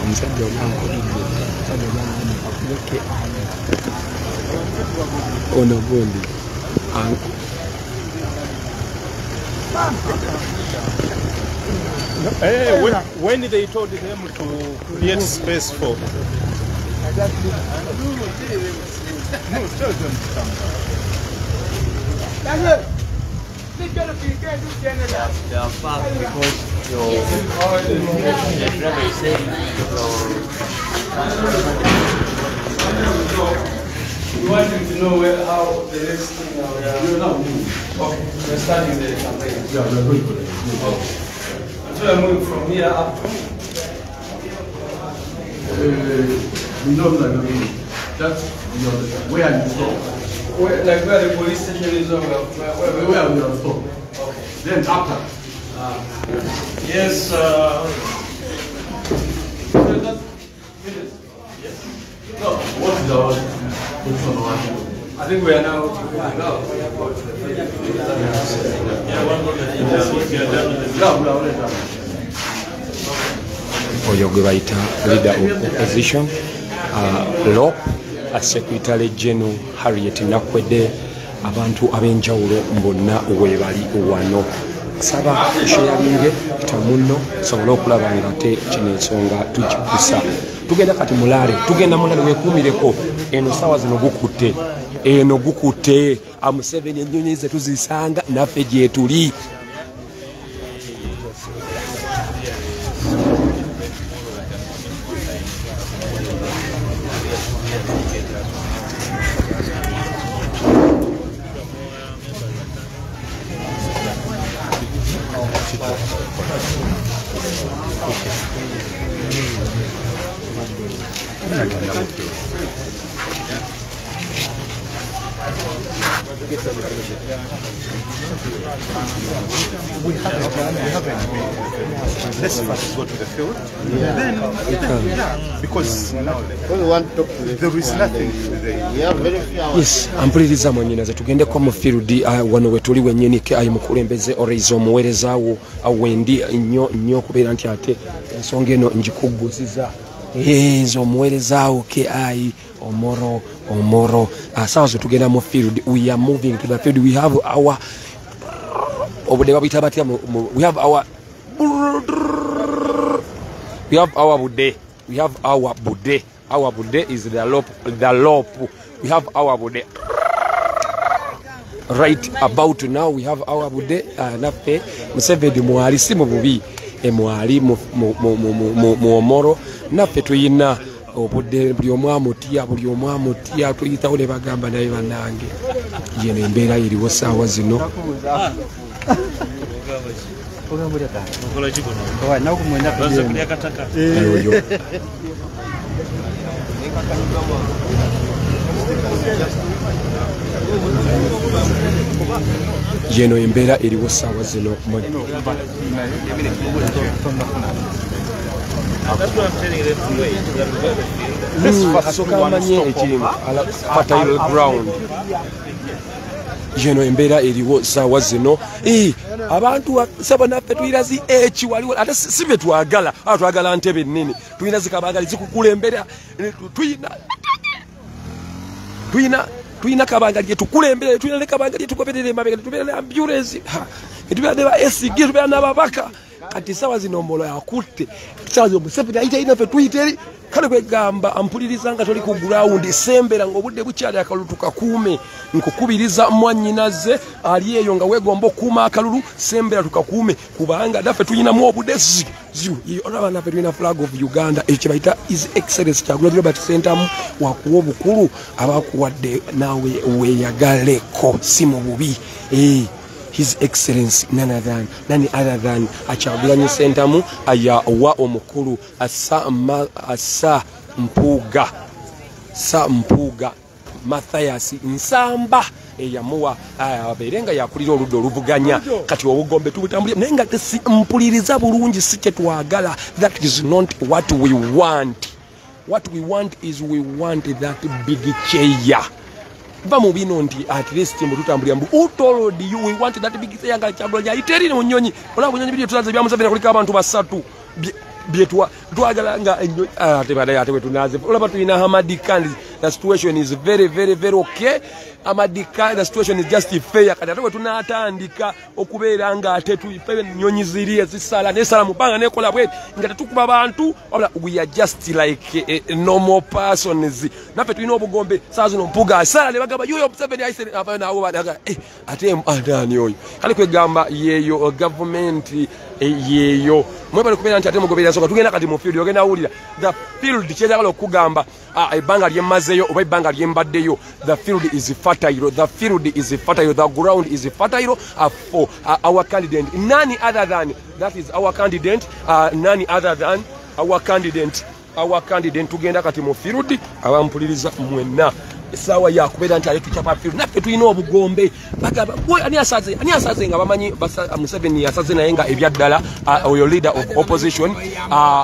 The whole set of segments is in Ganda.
omusajja olankolidde omusajja olankolidde akubeke ono gundi when they told them to create space for no, tell them to come back. They are fast because your driver is saying We want you to know how the next thing we are. Okay, we're starting the campaign. Yeah, we're going for it. Okay. So we're moving from here up to. We know that that's where you stop. Like where the police station is or where we are stop. Okay. Then after. Yes. No, what is our position? I think we are now. oyo gwe bayita leader of opposition LOP Secretary General Harriet Nakwede abantu ab'enjawulo bonna webali wano saba sharinge tamuno sobola okulaba nga ate kino ensonga tugikusa tugenda kati mulale tugenda mulale wekumireko eno sawa zino gukutte eno gukutte amuseveni ennyonyi ze tuzisanga naffe gye tuli Let's first go to the field. Then because now we want to talk to there is nothing there. We have very few hours. Yes, ampuliriza mwanyinaze tugendeko mu field wano wetuli wennyini ke ayi mukulembeze oreiza omuweerezaawo awendi nnyo okubeera nti ate ensonga eno njikuguziza nze omuweerezaawo ke ayi Omoro sawa zo tugenda mu field we are moving to the field we have our obudde babita batya we have our budde we have our budde is the lope we have our budde right about now we have our budde naffe Museveni mwali si mu bubi mwali mu Omoro naffe tuyina obudde buli omu amutya tuyitawo ne bagamba naye bannange yeno embeera eriwo saawa zino yeno embeera eriwo saawa zino That's what I'm telling them to wait. Fertile ground. Yeno embeera eriwo saawa zino abantu saba naffe tuyirazi waliwo ate si bye twagala twagala ntebe nnene tuyina zikabangali zikukulembera tuyina kabangali yetukulembera tuyina ne kabangali yetugoberera emabega tubeera ne ambulance tubeera ne ba SG tubeera n'ababaka kati sawa zino Omoro yakutte sawa Museveni ayita inaffe tuyiteri kale kwegamba ampuliriza nga toli ku ground sembera ng'obudde bukyali akalulu tukakuume nkukubiriza mwannyinaze ali eyo nga weegomba okuuma akalulu sembera tukakuume kubanga naffe tuyinamu obudde olaba naffe tulina flag of Uganda ekyo bayita His Excellency Kyagulanyi Robert Ssentamu wakuwa obukulu abakuwadde naawe weeyagaleko si mu bubi His Excellency none other than Kyagulanyi Ssentamu ayawa omukulu asa mpuuga Mathias Nsamba eyamuwa abeerenga yakulira oludda oluvuganya kati obugombe tubutambulira naye nga mpuliriza bulungi si kye twagala. That is not what we want. What we want is we want that big chair. Bamu bino nti at least mbu tutambulira mbu who told you we want that big chair nga Kyagulanyi ayiterine mu nnyonyi olaba bunyonyi bidi tuzaze bya Museveni kuliko abantu basatu byetwa twagala nga ate tunaze olaba tulina Hamadi Khan. The situation is very okay. Hamadi Khan, the situation is just fair. Kati ate tunatandika okubeera nga ate tuipe nyonyi ziri ezisala nesala mupanga nekola bwe nga tetukuba abantu we are just like normal persons. Nafe tulina obugombe saa zino mpuga asala ne bagamba yoyo Museveni ayise abana abo badaga ate andani oyo kale kwegamba yeyo government yeyo mwebale kubeera nti ate mugoberera soka tugenda kati mu field ogenda awulira the field kyeyagala okugamba ebbanga lyemmazeyo oba ebbanga lyembaddeyo. The field is fertile, the field is fertile, the ground is fertile for our candidate, none other than that is our candidate, none other than our candidate tugenda kati mu field abampuliriza mwenna sawa ya kubeera nti aletu chapa field naffe tulina obugombe bagamba ani asaze nga bamanyi Museveni yasaze naye nga ebyaddala oyo leader of opposition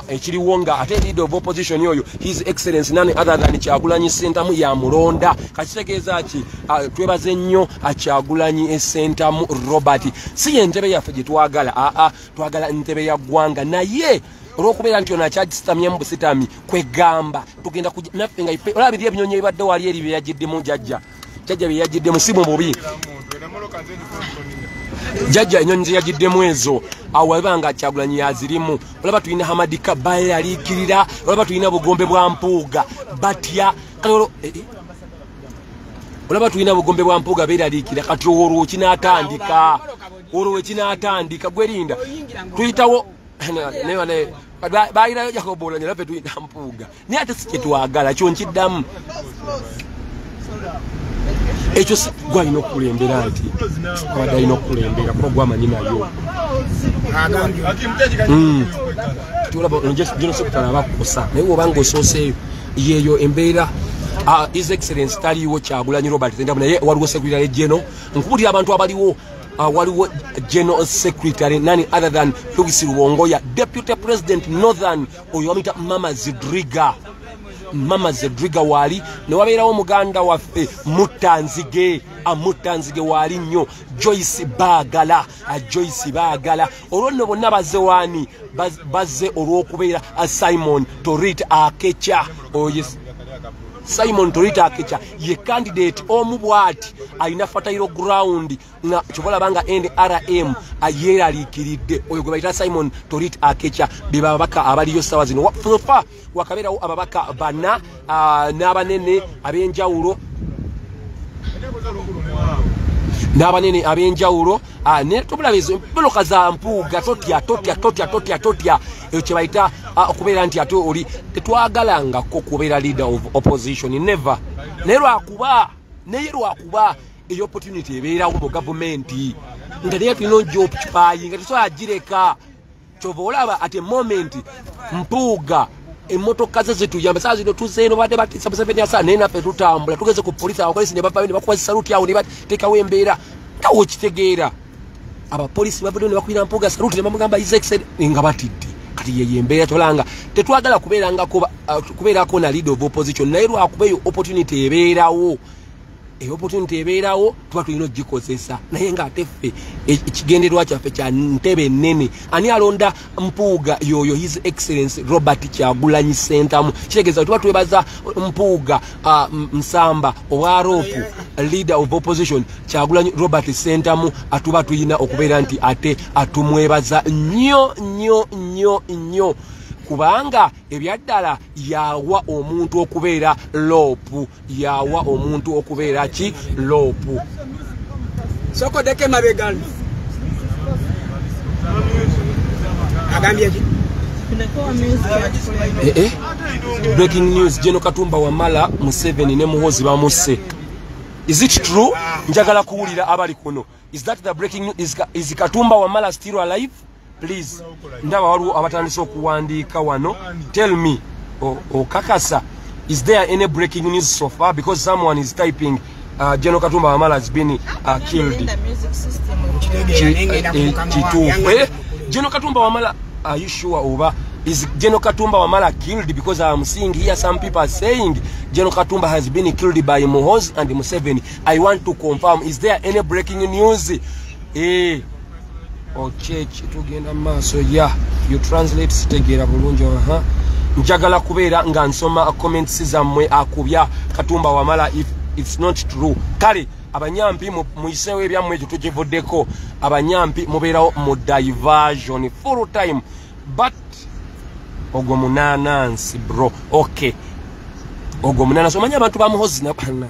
ekiriwo nga ate leader of opposition yoyo his excellence none other than Kyagulanyi Ssentamu ya mulonda kakitegeeza ki twebaze nnyo Kyagulanyi Ssentamu Robert si entebe yaffe gye twagala twagala ntebe ya ggwanga naye olwokubeera nti ono akyagisitamye mu busitami kwegamba tugenda naffe nga olaba biri ebinyonyi ebibadde wali eri byeyagiddemu jjajja byeyagiddemu si mu bubi jjajja ennyonyi zeyagiddemu ezo awo eba nga Kyagulanyi yazirimu. Olaba tulina Hamadi Khan bayaliikirira, olaba tulina bugombe bwa mpuuga batya olaba tulina bugombe bwa mpuuga beeraliikira kati olwo kinatandika gwerinda tuyitawo bayirayo Jacobolanya lafe tuyina mpuuga naye ate si kyetwagala kyo nkiddamu ekyo gwalina okulembera nti abadde alina okulembera kuba gwamanyi nayo gino sekutala abakukosa naye obanga osooseeyo yeeyo embeera his excellence taliiwo Kyagulanyi Robert Ssentamu naye waliwo secretary general nkubulira abantu abaliwo waliwo general secretary none other than Lugisi Luwongoya, deputy president northern oyo wamita Mama Zedriga wali ne wabeerawo muganda waffe Mutanzige wali nnyo Joyce Baagala olwo nno bonna bazze wani bazze olw'okubeera Simon Torit Akecha Simon Torita Akecha ye candidate omu bwati alina fertile ground na chobola banga NRM ayeralikiridde oyo gwe bayita Simon Torita Akecha bibabaka abaliyo sawa zino fa wakabeerawo ababaka bana n'abanene ab'enjawulo ne tubulabizo mpoloka za mpuuga totya ekyo kye bayita okubeera nti ate oli tetwagalangako kubeera leader of opposition never naye lwakuba eyo opportunity ebeerawo mu gavumenti nga naye tulina ojja okukipaayi nga tesobola gireka kyova olaba at a moment mpuuga emmotoka ze zituyamba saa zino tuzeeno badde batisa Museveni asa naye naffe tutambula tugeze ku polisi abapolisi ne bavayo ne bakuba saluti awo ne bateekawo embeera nga wokitegeera abapolisi bavuddeyo ne bakubira mpuuga saluti ne bamugamba nga batidde kati yeye embeera tolanga tetwagala kubeerako na leader of opposition naye lwakuba eyo opportunity ebeerawo tuba tulina ogikozesa naye ng'ate ffe ekigendererwa kyaffe kya ntebe ennene ani alonda mpuuga yoyo his excellence Robert Kyagulanyi Ssentamu kitegeeza tuba twebaza mpuuga Nsamba owa Roopu leader of opposition Kyagulanyi Robert Ssentamu atuba tulina okubeera nti ate atumwebaza nnyo kubanga ebyaddala yawa omuntu okubeera loopu loopu soko deke mabegani agambye breaking news General Katumba Wamala Museveni ne Muhoozi bamusse. Is it true? Njagala kuwulira abali kuno. Is that the breaking news? Is Katumba Wamala still alive? Please, ndaba waliwo abatandise okuwandiika wano. Tell me, kakasa, is there any breaking news so far? Because someone is typing, General Katumba Wamala has been killed. General Katumba Wamala, are you sure over? Is General Katumba Wamala killed? Because I'm seeing here some people are saying General Katumba has been killed by Muhoozi and Museveni. I want to confirm, is there any breaking news? church tugenda maaso ya you translate sitegera bulungi njagala kubeera nga nsoma comments zammwe akubya Katumba Wamala if it's not true kale abanyampi muyisewo ebyammwe ekyo tukivuddeko abanyampi mubeerawo mu diversion full time but ogwo munanansi bro okay ogwo munanansi omanya abantu ba Muhoozi napana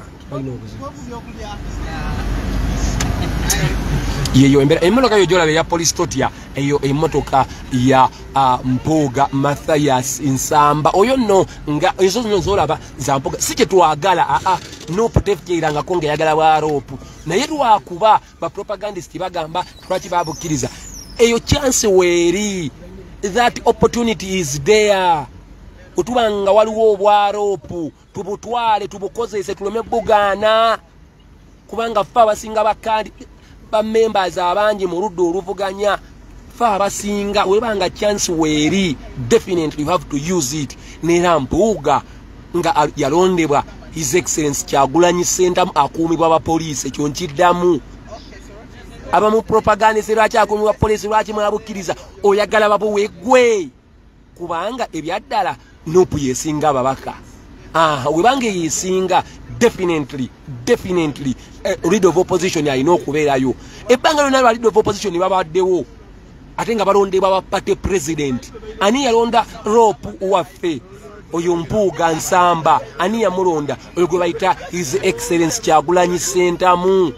yeyo emmotoka yo jolabe ya police totia eyo emmotoka ya Mpuuga Mathias Nsamba oyo no nga ezo zino zolaba za Mpuuga sike twagala no potefkiranga konge yagala wa rope naye twakuba ba propagandist bagamba twaki babukiriza eyo chance weri that opportunity is there otubanga waliwo obwaropu tubutwale tubukozese tulome bugana kubanga fa basinga bakandi ba members abangi mu ruddo oluvuganya fa basinga webanga chance weri definitely you have to use it nera Mpuuga nga yalondebwa His Excellency Kyagulanyi Ssentamu akuumibwa ba police ekyo nkiddamu abamu propaganda lwaki akuumibwa police lwaki mwabukiriza oyagala babuwegwe kubanga ebyaddala nopu yesinga ababaka webanga yesinga definitely leader of opposition alina okubeerayo ebbanga lyonna lwa leader of opposition babaddewo ate nga balondebwa ba party president ani yalonda rope waffe oyo Mpuuga Nsamba ani yamulonda oyo gwe bayita His Excellency Kyagulanyi Ssentamu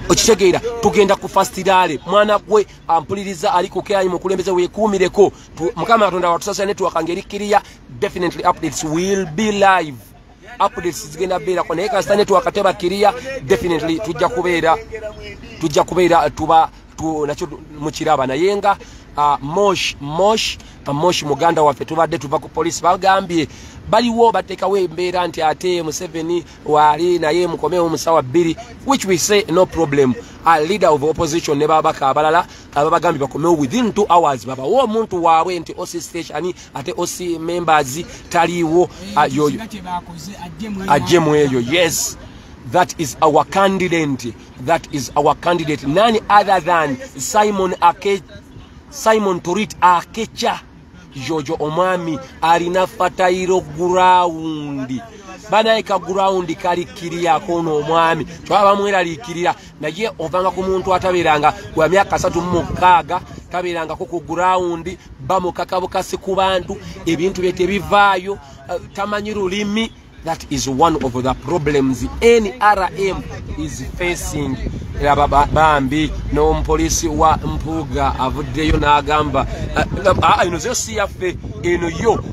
okitegeera tugenda ku fastirale mwana gwe ampuliriza ali ku keyanyi mukulembeze weekuumireko Mukama Katonda watusasira network ngerikkiriya definitely updates will be live updates zigenda beera ko naye kasita network tebakiriya definitely tujja kubeera tuba nakyo mukiraba naye nga Mosh muganda waffe tubadde tuva ku police bagambye baliwo batekawo embeera nti ate Museveni wali naye mukomewo musawa 2 which we say no problem a leader of opposition ne babaka abalala abagambye bakomewo within 2 hours babawo omuntu waabwe nti OC station ate OC members taliwo yoyo ajemu eyo yes that is our candidate none other than Simon Torit Akecha Jojo omwami alina fatayiro ground banaika ground kali kiriya kono omwami twaba mweraliikirira naye ovanga ku muntu ataberanga kwa myaka 36 taberanga ko ku ground bamukakabukasi ku bantu ebintu byete bivaayo tamanyi lulimi. That is one of the problems NRM is facing. Bambi no police wa Mpuuga avuddeyo n'agamba ino zo siyafe eno yo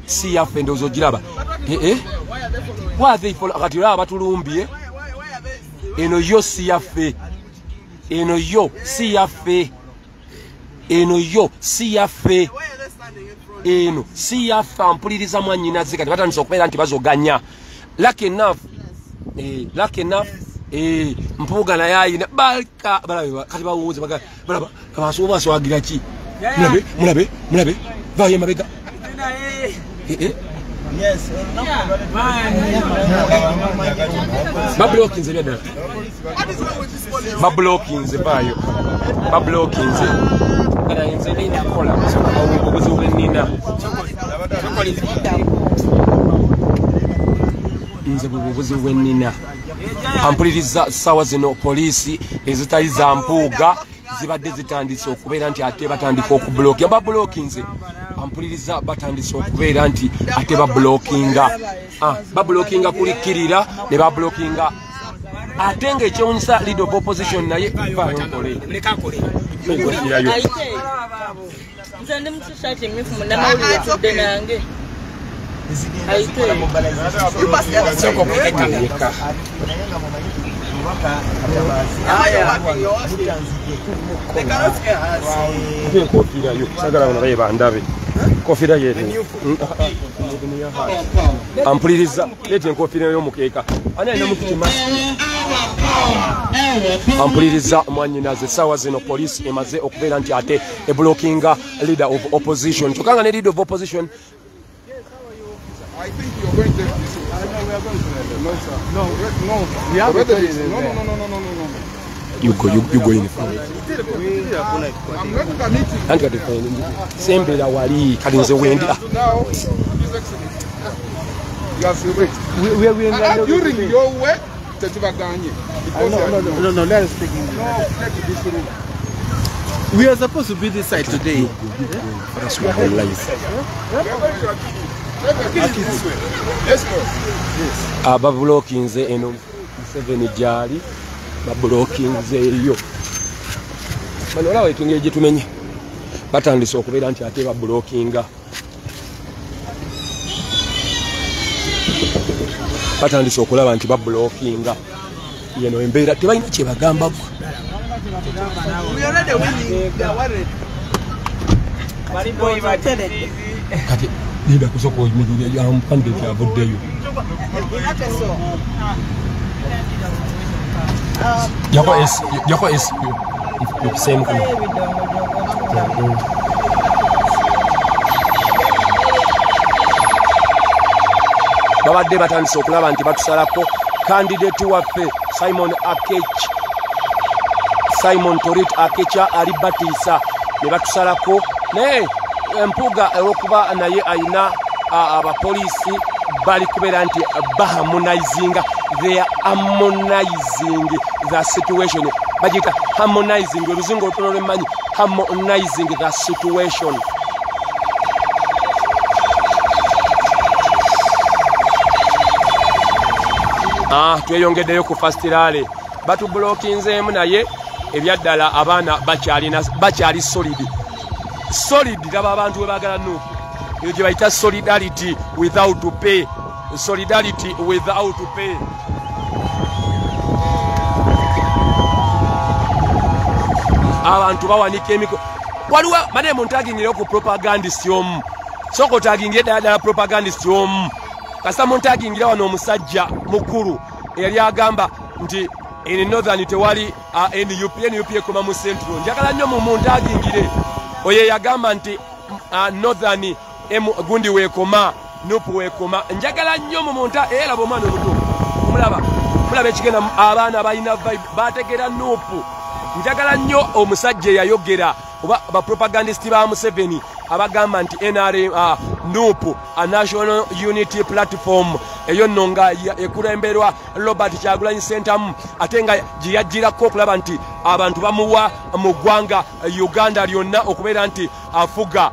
siyafe ndozo giraba waze ifo kati laba batulumbye eno yo siyafe eno siyafa mpuliriza mwanyinaze kati batandise okubeera nti bazoganya lucky enough Mpuuga naye ayina balika balabe kati bawuuze balaba abasobola swagira ki mulabe vaye mabega yes bablokinze byadala bablokinze bayo bablokinze kana inze nina kola obubuzi bwenina nze bubuzi bwenina ampuliriza sawa zino polisi ezitali za Mpuuga zibadde zitandise okubeera nti ate batandika okublokinga bablokinze ampuliriza batandise okubeera nti ate bablokinga kulikirira ne bablokinga ate ng'ekyewunyisa leader of opposition naye lekakole nze ndi mutushati emifu munamawulire tudde nange kofira yo sagala onaye bandabe kofira yetu ampuliriza lete kofira yo mukeeka ana ina mukitima ampuliriza mwanyinaze sawa zino police emaze okubeera nti ate blockinga leader of opposition tukanga ne leader of opposition. I think you're going to take this. I know we are going to. No, sir. No, we have a television. No. You go in front. And got the same bed wali kadinze wendi. We are during your way. No, let us take it. We are supposed to be this side today. That's what I like. Blocking eno 7 jali blocking yo banola wetunge je tumenye batandise okubeera nti ate blockinga batandise okulaba nti blockinga yeno embeera tebalina kye bagamba kati Nida kusoko imujuli ya mpande ya vodeyo. Yako es same kama. Babadde batandise okulaba nti batusalako candidate waffe Simon Torit Akecha ali batisa ne batusalako ne empuga okuba naye aina abapolisi bali kubeera nti harmonizing the situation bagita harmonizing oluzungu olutono lw'emmanyi harmonizing the situation. Tweyongeddeyo ku fastirale batu blockinzeemu naye ebyaddala abaana bakyali solid laba abantu we baagala nuku eyo gye bayita solidarity without pay. Abantu bawanika emiko waliwo mane muntagingire ku propagandist omu soko tagingire ddala propagandist omu kasa muntagingire wano omusajja mukulu eyali agamba nti in northern tewali NUP ekoma mu central. Njagala nnyo mu muntagingire oye yagamba nti northern gundi wekoma nupu wekoma. Njagala nnyo mu munta era bomwana omuto mulaba ekigenda abaana balina vibe bategera nupu. Njagala nnyo omusajja yayogera oba ba propagandist ba Museveni abagamba nti NRM nupu a national unity platform eyo nonga ekulemberwa Robert Kyagulanyi Sentamu ate nga giyajjirako okulaba nti abantu bamuwa mu ggwanga Uganda lyonna okubeera nti afuga.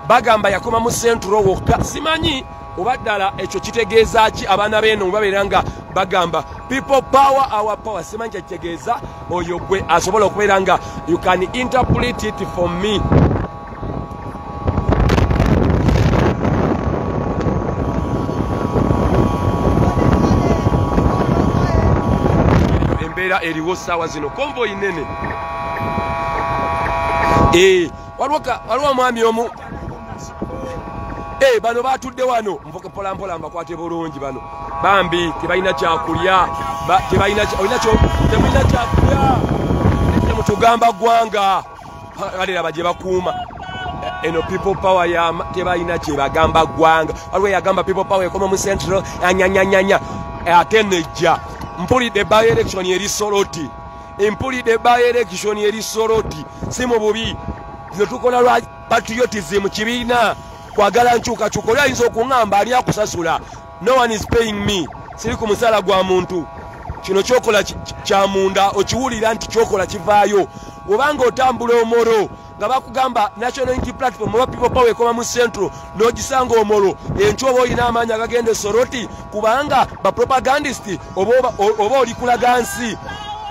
Bagamba yakoma mu central wokka simanyi oba ddala ekyo kitegeeza ki abaana b'eno babeera nga bagamba people power our power. Simanyi kyakitegeeza oyo gwe asobola okubeera nga you can interpret it for me. Embeera eriwo ssaawa zino konvoyi nene. Waliwo mwami omu bano batudde wano mvuke mpola mbakwate bulungi bano bambi tebalina kyakulya tebalina kyakulya temutugamba ggwanga balera gye bakuuma eno people power ya tebalina kye bagamba ggwanga. Waliwo yagamba people power ekoma mu central anyanyanyanya ate nejja mpulidde by election eri Soroti si mu bubi zino tukola lwa patriotism kibiina kwagala nkyukakyuka. Oli ayinza okuŋŋamba ali akusasula no one is paying me siri ku musala gwa muntu. Kino kyokola kya munda okiwulira nti kyokola kivaayo. Obanga otambula Omoro nga bakugamba national unity platform oba people power ekoma mu central n'ogisanga Omoro enkyo oba olina amaanyi agagende Soroti kubanga bapropagandist oba oli kulaga nsi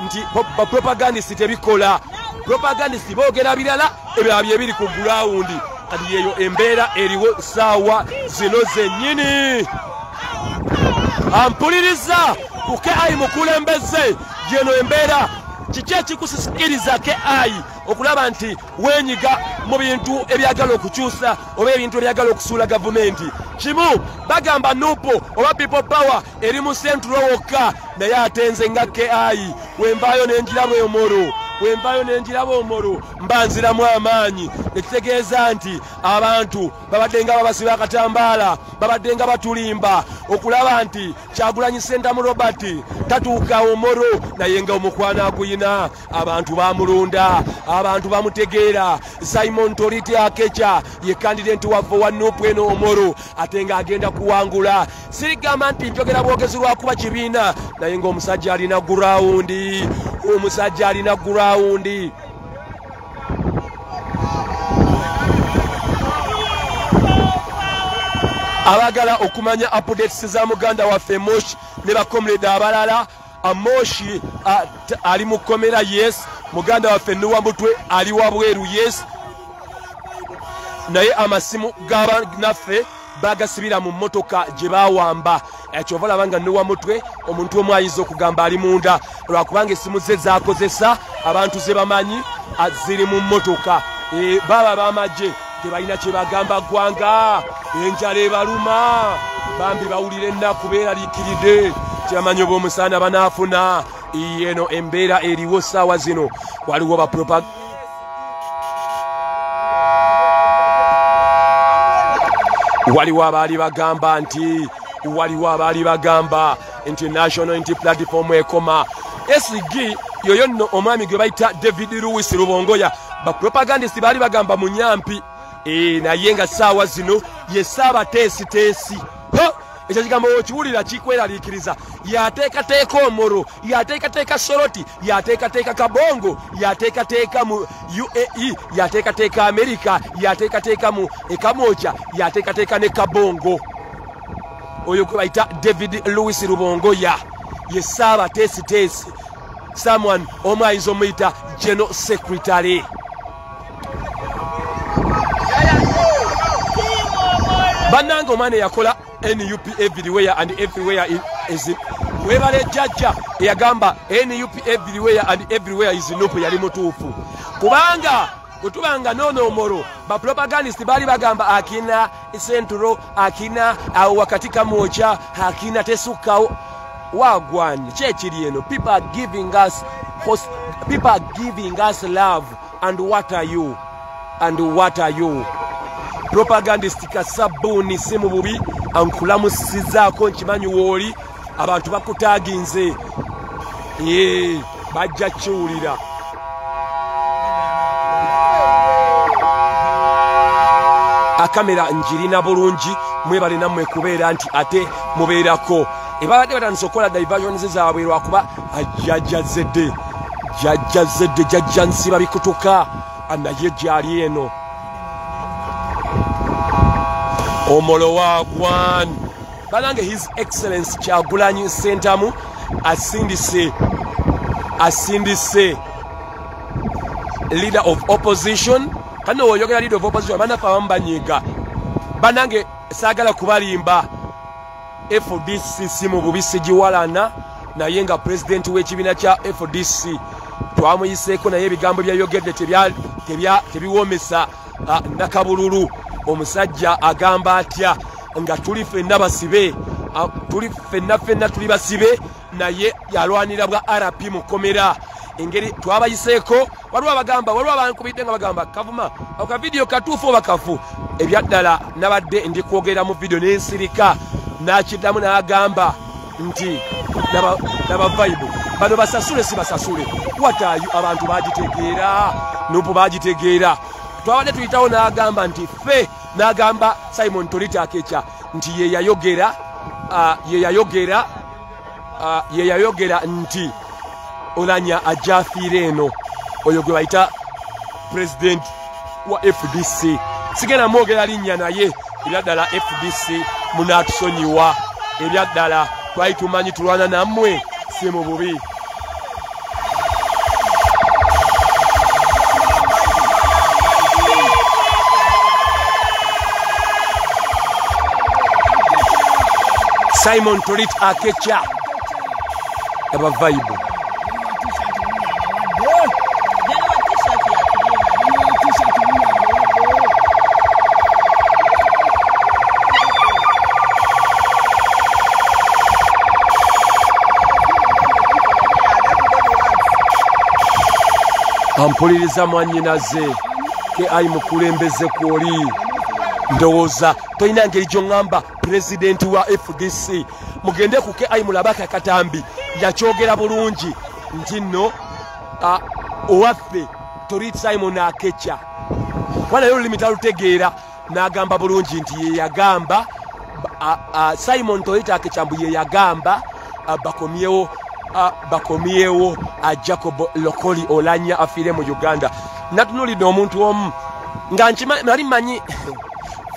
nti bapropagandist tebikola. Propagandist boogera birala ebirala bye biri ku gurawundi. Kati yeyo embeera eriwo ssaawa zino zennyini. Ampuliriza ku KI mukulembeze yeno embeera kiki ekikusikiriza KI okulaba nti wenyiga mu bintu ebyagala okukyusa oba ebintu ebyagala okusuula gavumenti. Kimu bagamba nupo oba people power eri mu central wokka naye atenze nga KI wenvaayo n'enjiramu Omoro wembayo nenjiraba Omoro mbanziramu amaanyi ekitegeeza nti abantu babadde nga babasiba akatambaala babadde nga batulimba okulaba nti Kyagulanyi Ssentamu Robert tatuuka Omoro naye nga omukwana aguyina abantu bamulonda abantu bamutegeera Simon Toriti Akecha ye candidate waffe wa Nuupu eno Omoro ate nga agenda kuwangula sirigamba nti njogera bwogezi lwakuba kibiina naye nga omusajja alina gurawundi abagala okumanya updates za muganda waffe Moshi ne bakomrade abalala Moshi ali mu komera yes muganda waffe Nuwa Mutwe ali wabweru yes naye amasimu g'abannaffe bagasibira mu mmotoka gye bawamba ekyo olaba nga Nuwa Mutwe omuntu omu ayinza okugamba ali munda lwakubanga essimu ze zakozesa abantu ze bamanyi ziri mu mmotoka baba b'amagye tebalina kye bagamba ggwanga enjala ebaluma bambi bawulira ennaku beeraliikiridde kyamanyi oba omusaana banaafuna eno embeera eriwo ssaawa zino waliwo waliwo abaali bagamba nti national unity platform ekoma SG yoyo nno omwami gwe bayita David Lewis Rubongoya bapropagandist baali bagamba mu nyampi naye nga ssaawa zino ye Ssaabateesiteesi ekyo kigambo okiwulira kikweraliikiriza yateekateeka Omoro yateekateeka Soroti yateekateeka Kabongo yateekateeka mu UAE yateekateeka Amerika yateekateeka mu Ekamoja yateekateeka ne Kabongo oyo gwe bayita David Lewis Rubongoya ye Ssaabateesiteesi someone omu ayinza omuyita General Secretary bannanga omwana yakola NUP everywhere and everywhere is webale jjajja eyagamba NUP everywhere and everywhere is Nuupu yali mutuufu kubanga bwetubanga noono Omoro bapropagandist baali bagamba akina Central akina awo wakati kamwocha akina tesukkawo wagwan kyekiri eno people are giving us love and what are you propagandist kasabuni simu bubi ankulamusizaako nkimanyi wooli abantu bakutaaginze bajja kiwulira akamera njirina bulungi mwebale nammwe kubeera nti ate mubeerako ebabadde batandise okukola diversions zaabwe lwakuba ajjajjazedde jjajja nsiba bikutuka naye gyali eno Omoro wagwan balange His Excellency Kyagulanyi Ssentamu asindise leader of opposition kano oyogera leader of opposition banafa bambanyiga banange saagala kubalimba FDC simu bubisi giwalana naye nga president w'ekibiina kya FDC twamuyiseeko naye ebigambo byayogedde tebiwomesa nakabululu omusajja agamba atya nga tuli ffenna basibe tuli ffenna tuli basibe naye yalwanira bwa RP mukomera engeri twabayiseeko waliwo abankubidde nga bagamba kavuma aka video katuufu oba kafu ebyaddala nabadde ndi kwogera mu video n'ensirika n'akiddamu n'agamba nti naba vibe bano basasule si basasule watayo abantu bagitegeera Nuupu bagitegeera twabadde tuyitawo n'agamba nti ffe n'agamba Simon Toriti Akecha nti ye yayogera nti Olanya ajafiira eno oyo gwe bayita president wa FDC sigenda mwogera linnya naye ebyaddala FDC munaatusonyiwa ebyaddala twali tumanyi tulwana nammwe si mu bubi Simon Toriti Akecha aba vibe ampuliriza mwannyinaze ke ayi mukulembeze kwoli ndowooza tolina ngeri gy'oŋŋamba pulezidenti wa FDC mugende ku ke ayi mulabaka Katambi yakyogera bulungi nti nno owaffe Torit Simon Akecha wana yo olulimi talutegeera n'agamba bulungi nti ye yagamba Simon Torit Akecha mbu ye yagamba bakomyewo Jacob Lokoli Olanya afiire mu Uganda. Natunulidde omuntu omu nga nali manyi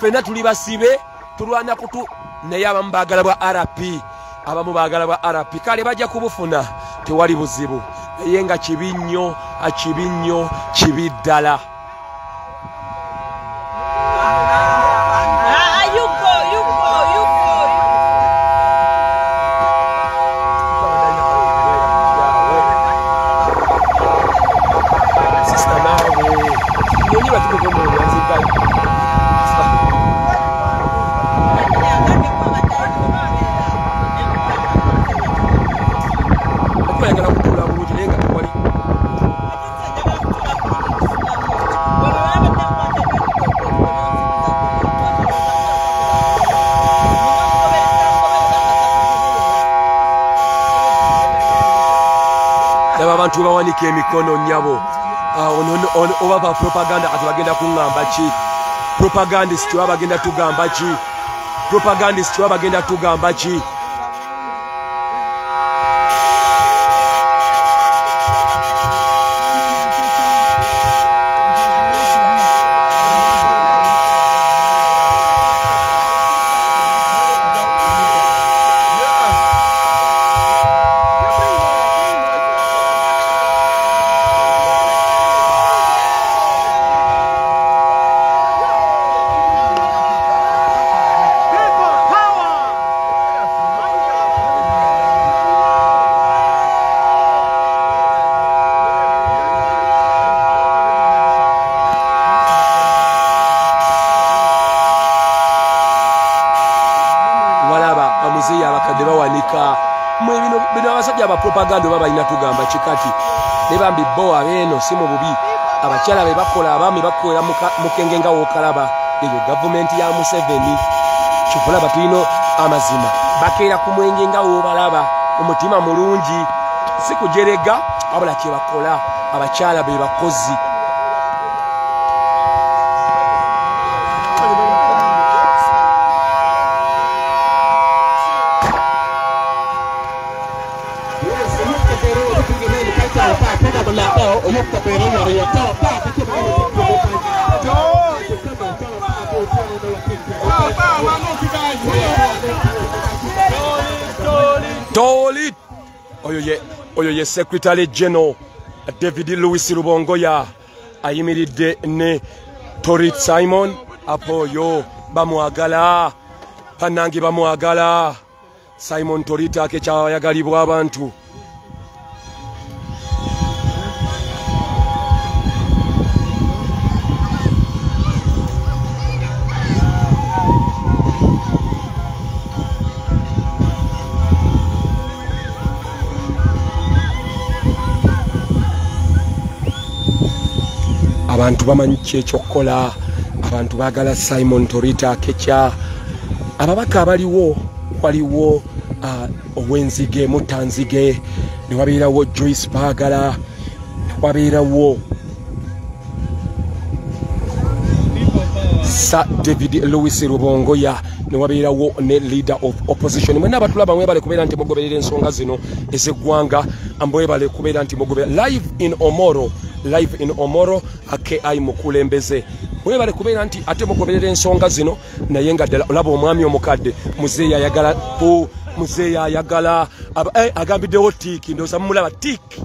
fena tuli basibe tulwana kutu naye abamu baagala bwa RP abamu baagala bwa RP kale bajja kubufuna tewali buzibu naye nga kibi nnyo kibi ddala. Abantu bawanika emikono nnyabo oba ba propaganda kati bagenda kuŋŋamba ki propagandist oba bagenda tugamba ki propagandist oba bagenda tugamba ki bino abasajja aba propaganda baba balina tugamba kikati ne bambi bo abeeno si mu bubi abakyala be bakola abaami bakolera mukenge nga wookalaba eyo gavumenti ya Museveni kikulaba tulina amazima bakeera ku mwenge nga woobalaba omutima mulungi si kujerega wabula kye bakola abakyala be bakozi. Tolit oyo ye Secretary General David Louis Rubongoya ayimiridde ne Torit Simon apoyo bamwagala panangi bamwagala Simon Torit Akecha yagalibwa abantu. Abantu bamanyi kyekyokukola abantu baagala Simon Torit Akecha ababaka abaliwo waliwo owenzige mutanzige ne wabeerawo Joyce baagala ne wabeerawo Sir David Louis Rubongoya ne wabeerawo ne leader of opposition mwena abatulaba mwebale kubeera nti mugoberera ensonga zino ez'eggwanga ambwebale kubeera nti mugoberera live in Omoro AKI mukulembeze mwebale kubeera nti ate mugoberera ensonga zino naye nga ddala olaba omwami omukadde muzeeyi ayagala agambiddewo tiiki ndowooza mumulaba tiiki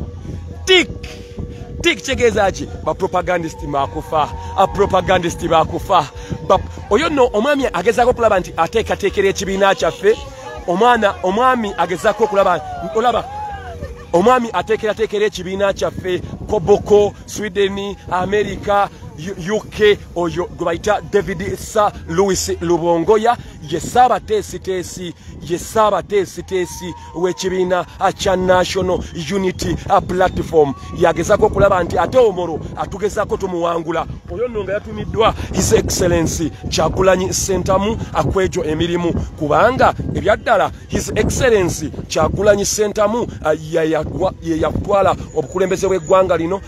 kitegeeza ki bapropagandist bakufa oyo nno omwami agezaako okulaba nti ateekateekera ekibiina kyaffe omwami agezaako okulaba olaba omwami ateekerateekera ekibiina kyaffe Koboko Sweden America UK oyo gwaita David Sir Louis Lubongoya yesaba tesi wekibina cha National Unity Platform yagezako kulaba nti ate Omoro atugezako tumuwangula oyo nonga yatumiddwa His Excellency Kyagulanyi Ssentamu akwejo emirimu kubanga ebyaddala His Excellency Kyagulanyi Ssentamu yatwala obukulembeze bw'eggwanga lino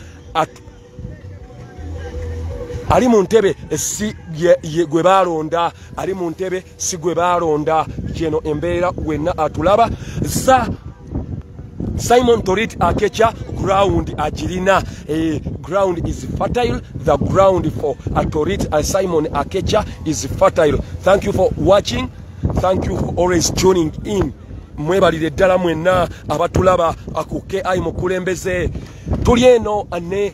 ali mu ntebe si gwe balonda ali mu ntebe si gwe balonda jeno embeera wenna atulaba Simon Torit Akecha ground agirina ground is fertile. The ground for Torit Simon Akecha is fertile. Thank you for watching. Thank you for always tuning in. Mwebalire ddala mwenna abatulaba akuke ayi mukulembeze tuli eno ane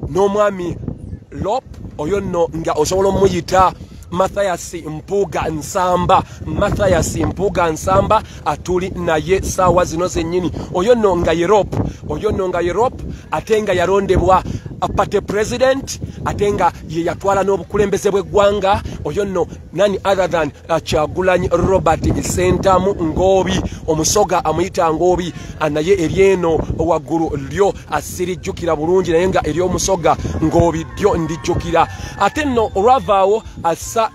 n'omwami Lop oyo nno nga osobola omuyita Mathias Mpuga Nsamba atuli naye saawa zino zennyini oyo nno nga Europe ate nga yalondebwa apate president ate nga ye yatwala n'obukulembeze bw'eggwanga oyo nno nani other than Kyagulanyi Robert Ssentamu Ngobi omusoga amuyita Ngobi naye eryeno waggulu lyo asirijjukira bulungi naye nga ery'omusoga Ngobi lyo ndijjukira ate nno olwavaawo assa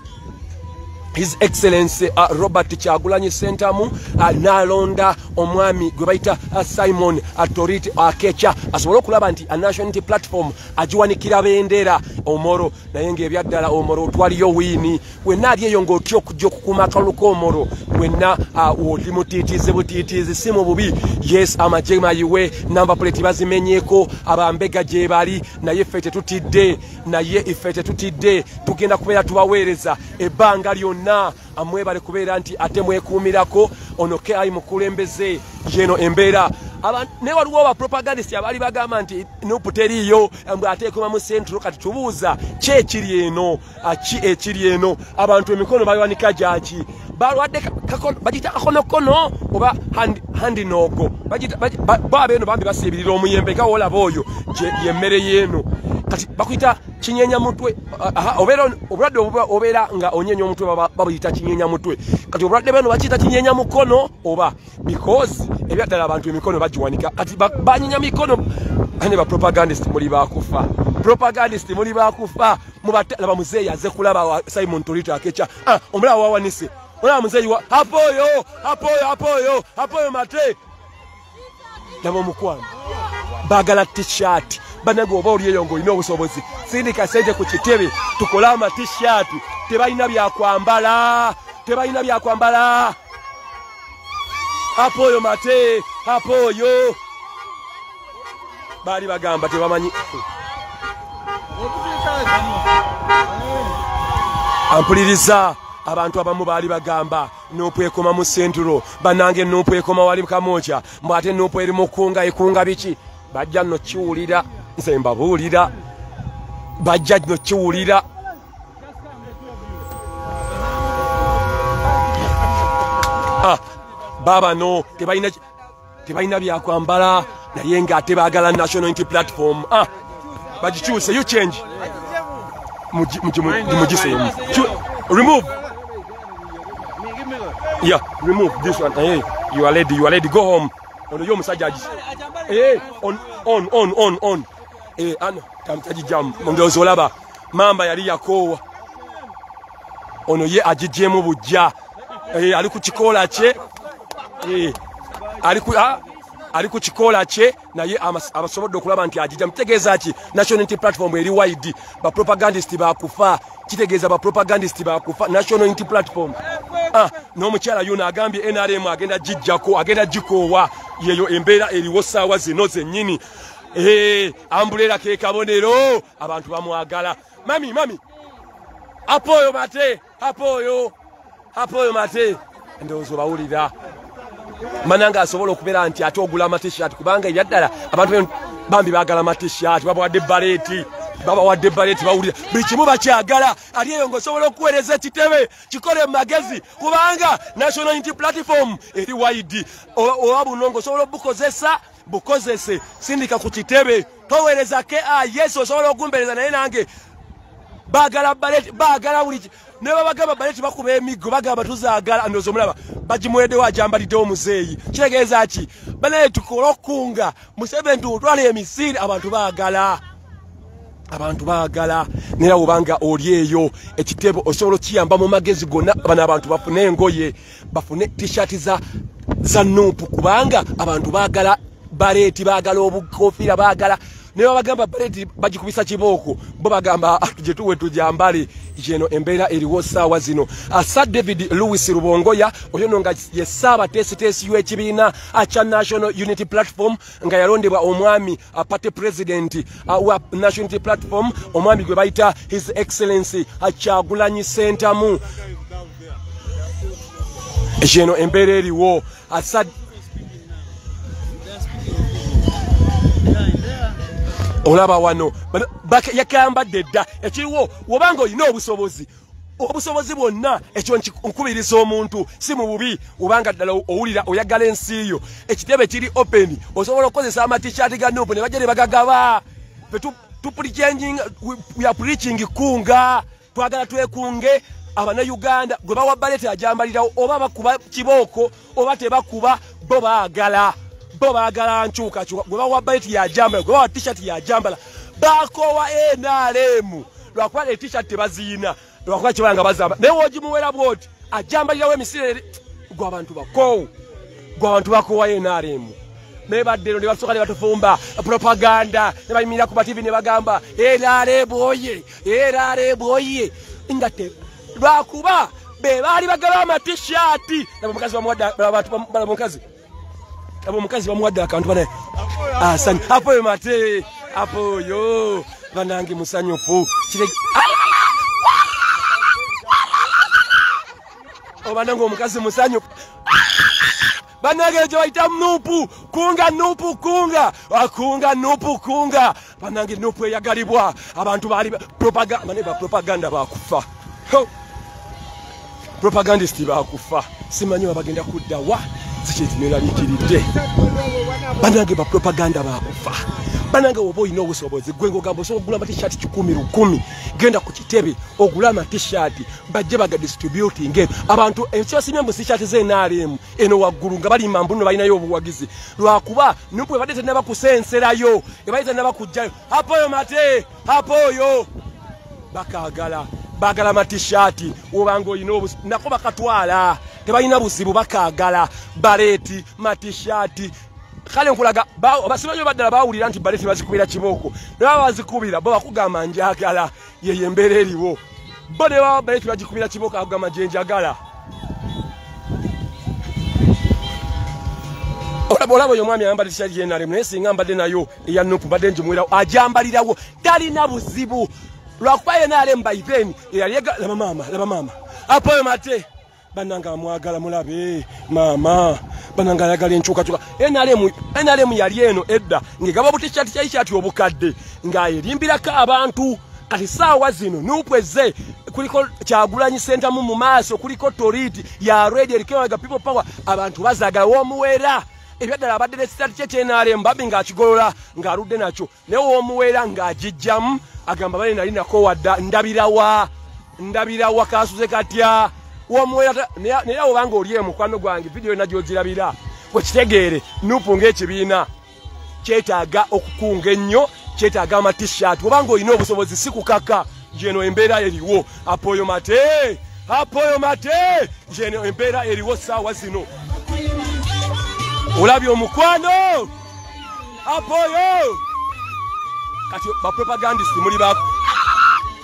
His Excellency Robert Kyagulanyi Ssentamu nalonda omwami gwe bayita Simon Torit Akecha asobola okulaba nti a National Unity Platform agiwanikira bendera Omoro naye ng'ebyaddala Omoro twaliyo wiini wenna ali eyo ng'otya okujja okukuma akalulu k'Omoro wenna oli mutiitiizi butiitiizi si mu bubi yes amagye mayiwe namba plate bazimenyeeko abambega gye bali naye ffe tetutidde tugenda kubeera tubaweereza ebbanga lyonna amwebale kubeera nti ate mwekuumirako onoke ayi mukulembeze yeno embeera ne waliwo aba propagandist abali bagamba nti nupu teriyo ateekoma mu centro kati tubuuza ki ekiri eno abantu emikono bayiwanika gyaki balwadde bagita kakonokono oba handinogo babeeno bambi basiibirira omuyembe nga olaba oyo yemmere yeeno kati bakuyita kinyenya mutwe obulwadde obeera nga onyenya omutwe babuyita kinyenya mutwe kati obulwadde beno bakiyita kinyenya mukono oba because ebyaddala abantu emikono bagiwanika kati banyenya mikono ane bapropagandist muli bakufa mubalaba muzeeyi aze kulaba Simon Torit Akecha omulaba wawanise olaba muzeeyi apoyo mate laba omukwano bagala t-shirt banage oba oliyeyo ng'olina obusobozi sindika sente ku kitebe tukole ama t-shirt tebalina byakwambala apoyo mate apoyo baali bagamba tebamanyi ampuliriza abantu abamu baali bagamba nupu ekoma mu centro banange nupu ekoma wali kamocha mbate nupu eri mukunga ekunga biki bajja no kiwulira nze mbabuulira bajja no kiwulira baba no tebalina byakwambala naye nga ate baagala National Unity Platform bagikyuse you change mugisemu remove yeah remove this one hey you are ready go home ono yo musajja on ano tamtaji jam mongezo laba mamba yali yakowa ono ye ajijemu bujja ali ku kikola kye ali ku kikola kye naye abasobodde okulaba nti ajija mutegeeza ki National Unity Platform eri wide ba propagandist bakufa kitegeeza ba propagandist bakufa National Unity Platform n'omukyala yuno agambye NRM agenda jijjako agenda jikowa yeyo embeera eriwo saawa zino zennyini ambulera ke kabonero abantu bamwagala mami apoyo mate ndowooza bawulira mananga asobola okubeera nti ate ogula amatishati kubanga ebyaddala abantu bambi baagala amatishati babawadde baleti bawulira buli kimu bakyagala ali eyo ng'osobola okuweereza ekitebe kikole mu magezi kubanga National Unity Platform eri wide oba buno ng'osobola bukozese sindika ku kitebe toweereza ke yes osobola okumbereza naye nange bagala baleti bagala uliki ne babagamba baleti bakuba emigo bagamba tuzaagala ndozo mulaba bagimweddewo ajambaliddewo muzeeyi kitegeeza ki banaye tukola okunga Museveni tutwala emisiri abantu baagala nera obanga oli eyo ekitebo osobola kiyamba mu magezi gonna bana abantu bafune engoye bafune t-shirt za nupu kubanga abantu baagala baleti baagala obukofiira baagala ne babagamba baleti bagikubisa kibooko bo bagamba tuje tuwe tujambale jeno embeera eriwo saawa zino Sir David Louis Rubongoya oyo nga ye saba tesi w'ekibiina cha National Unity Platform nga yalondebwa omwami party president wa National Unity Platform omwami gwe bayita His Excellency Kyagulanyi Ssentamu jeno embeera eriwo olaba wano yakambadde dda ekiriwo wobanga olina obusobozi bwonna ekyo nkubiriza omuntu si mu bubi obanga ddala owulira oyagala ensi yo ekitebe kiri open osobola okukozesa amatishaati ga nupu ne bajja ne bagagaba we are preaching kunga twagala twekunge abana Uganda gwe bawa baleti ajambalirawo oba bakuba kibooko oba tebakuba bo baagala nchuka gwe bawa baleti yajambala gwe bawa t-shirt yajambala bakowa NRM lwakuba t-shirt tebaziina lwakuba kibanga bazamba naye wogimuwera bwoti ajambalirawo emisiri gwe abantu bakowa NRM naye baddeno ne basooka ne batufumba propaganda ne bayimira ku bativi ne bagamba NRM oye nga lwakuba be baali bagala amatishaati omukazi bamuwadde akantu banaye apoyo mate apoyo banange musanyufu obanange omukazi musanyufu banange ekyo bayita nupu kunga banange nupu eyagalibwa abantu baali propaganda bakufa propagandist bakufa simanyi babagenda kudda wa zikitinerabikiridde banange ba propaganda bakufa banange oba olina obusobozi gwe ng'ogamba osobola okugula amatishaati 100 genda ku kitebe ogula amatishaati bajje bagadistributing abantu ekyosimye mu tishaati z'NRM eno waggulu nga balimba mbuno balinayo obuwagizi lwakuba nupu ebadde tennabakusenserayo ebadde tennabakugjayo apoyo mate apoyo bagala matishaati obanga olina nako bakatwala tebalina buzibu bakagala baleti matishaati kale nkulaga basimanyo baddala bawulira nti baleti bazikubira kibooko naba bazikubira bo bakugamba njagala yeye embeera eriwo bo ne baba baleti bagikubira kibooko akugamba gyenjagala olaba oyo omwami ayambala tishaati yenaremu naye singa mbadde nayo eya nupu badde njimuwerawo ajambalirawo talina buzibu lwakuba yenaremu bayipeni laba mama apoyo mate bananga amwagala mulabe mama bananga ayagala enkyukakyuka NRM yali eno edda ngegaba butishaati kyaikyati obukadde ng'ayerimbirako abantu kati saawa zino nupweze kuliko Kyagulanyi Ssentamu mu maaso kuliko toriti ya ready erikewega people power abantu bazagala w'omuwera ebyaddala abadde nesitaati kyekyenaremu babi ng'akigolola ng'aludde nakyo naye w'omuwera ng'agijjamu agamba bane nali nako wadda ndabirawa kasuze katya w'omuwera naye obanga oli mukwano gwange vidiyo nagyogirabira wekitegeere nupu ng'ekibiina kyetaaga okukunga ennyo kyetaaga amatishaati obanga olina obusobozi si kukaka jeno embeera eriwo apoyo mate jeno embeera eriwo saawa zino olabye omukwano apoyo kati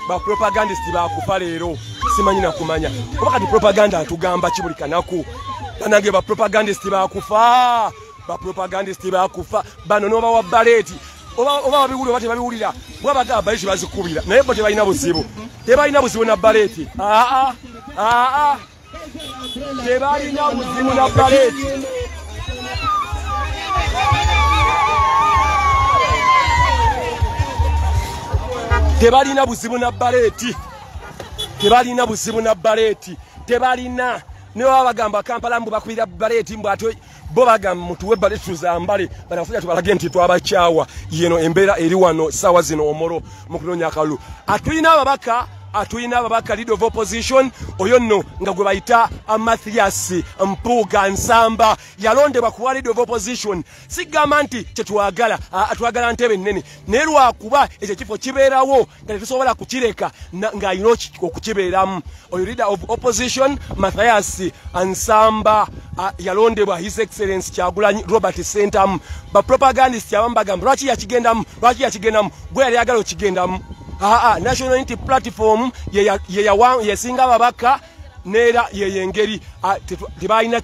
bapropagandist bakufa leero simanyi nakumanya oba kati propaganda atugamba kibuli kanaku banange bapropagandist bakufa bano noba wa baleti oba babiwulira oba tebabiwulira bwabagaba baleti bazikubira naye bo tebalina buzibu na baleti tebalina buzibu na baleti tebalina buzibu na baleti tebalina ne babagamba Kampala mbu bakubira baleti mbu ate bo bagamba mutuwe bale tuzambale banafanya tubalage nti twabakyawa yeno embeera eri wano sawa zino Omoro mu kunonya akalulu atuyina ababaka leader of opposition oyo nno nga gwe bayita Mathias Mpuuga Nsamba yalondebwa kuba leader of opposition sigamba nti kyetwagala atwagala ntebe nnene naye lwakuba ekyo kifo kibeerawo nga tetusobola kukireka ng'alina okukibeeramu oyo leader of opposition Mathias Nsamba yalondebwa his excellence Kyagulanyi Robert Sentamu bapropagandist abamu bagamba lwaki yakigendamu gwe yali ayagala okigendamu National Unity Platform yesinga ababaka neera yeyengeri tebalina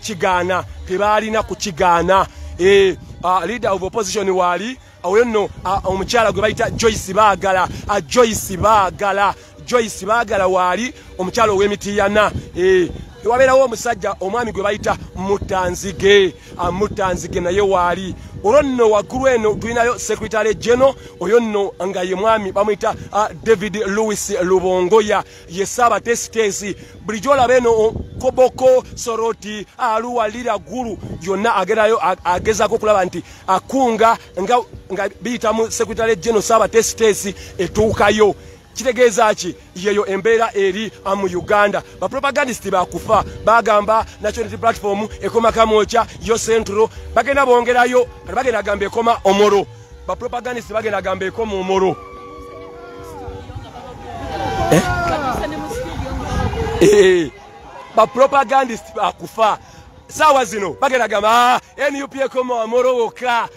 kukigaana leader of opposition wali oyo nno omukyala gwe bayita Joyce Baagala wali omukyala ow'Emitiyana wabeerawo omusajja omwami gwe bayita Mutanzige naye waali olwo nno waggulu eno tulinayo secretary general oyo nno nga ye mwami bamuyita David Louis Lubongoya ye Ssaabatesitesi buli gyolaba eno Koboko Soroti Aluwa Lira Gulu yonna agezaako okulaba nti akunga nga biyitamu secretary general Ssaabatesitesi etuukayo kitegeeza ki yeyo embeera eri mu Uganda bapropagandist bakufa bagamba National Unity Platform ekoma Kamwokya yo Central bagenda bongerayo kati bagenda gamba ekoma Omoro bapropagandist bagenda gamba ekoma Omoro bapropagandist bakufa sawa zino bagenda gamba NUP ekoma Omoro wokka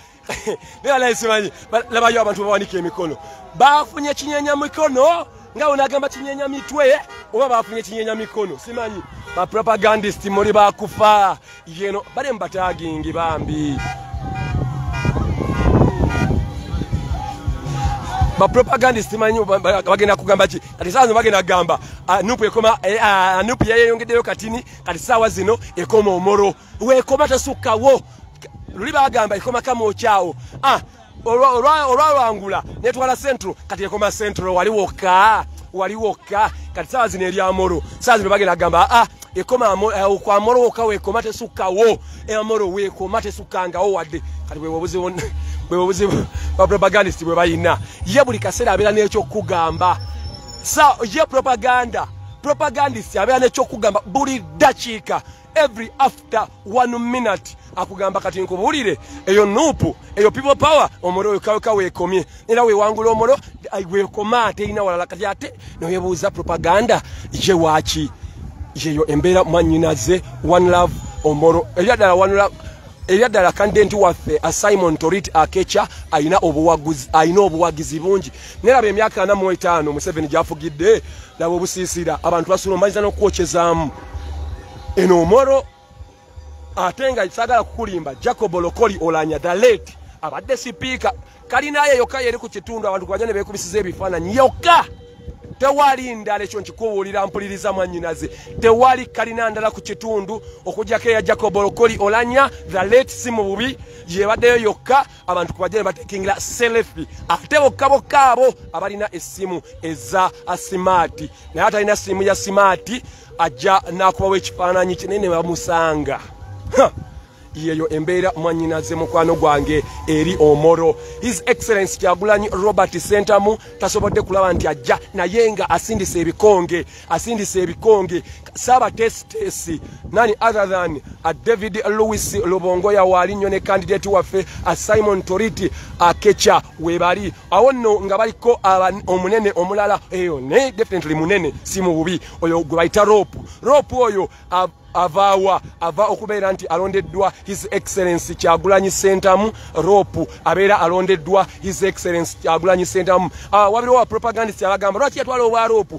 labayo abantu bawanika emikono bafunye kinyenya mikono nga onagamba kinyenya mitwe oba bafunye kinyenya mikono simanyi ba propagandist muri bakufa yeno bale mbatagingi bambi ba propagandist manyi bagenda kugamba ki kati sawa bagenda gamba nupu ekoma nupu yeyongeddeyo katini kati sawa zino ekoma Omoro wekoma tasukkawo luli bagamba ekoma Kamwokyawo olwalwangula netwala Central kati ekoma Central waliwoka kati sawa zino eri Omoro sawa zino bagenda gamba ekoma kwa Omoro wokka wekoma tesukkawo Omoro wekoma tesukkangawo wadde kati bwebuzibu ba propagandist bwe bayina ye buli kaseera abeera n'ekyokugamba ye propagandist abeera n'ekyokugamba buli dakiika every after 1 minute akugamba kati nkubulire eyo nupu eyo people power Omoro kaweka wekomye era wewangula Omoro wekoma teina walala kati ate noyebuuza propaganda je wachi yeyo embeera mwanyinaze one love Omoro ebyadala one love ebyadala candidate waffe Simon Torit Akecha ayina obuwagizi bungi neraba emyaka 45 Museveni gyafugidde labo busisira abantu basulumbanyiza n'okwokyezaamu eno Omoro atenga isagala kukulimba Jacob Lokoli Olanya the late abadde speaker kalina ye yokka yeri ku kitundu abantu kwajane bekubisiza ebifaananyi yokka tewali ndala ekyo nkikubuulira mpuliriza mwanyinaze tewali kalina ndala ku kitundu okujjako eya Jacob Lokoli Olanya the late simu bubi yebaddeyo yokka abantu kwajane batekingira selfie ate bokka abo abalina essimu eza smart naye atalina simu ya smart ajja nakubawo ekifaananyi kinene bamusanga yeyo embeera mwanyinaze mukwano gwange eri Omoro his excellence Kyagulanyi Robert Sentamu tasobodde kulaba nti ajja naye nga asindise ebikonge Ssaabatesitesi nani other than David Louis Lubongoya wali nnyo ne candidate waffe Simon Toriti Akecha webali awo nno nga baliko omunene omulala eyo ne definitely munene si mu bubi oyo gwe bayita rope oyo ava okubeera nti alondeddwa his excellence Kyagulanyi Sentamu rope abeera alondeddwa his excellence Kyagulanyi Sentamu wabiro wa propagandist abagamba lwaki yatwala obwa rope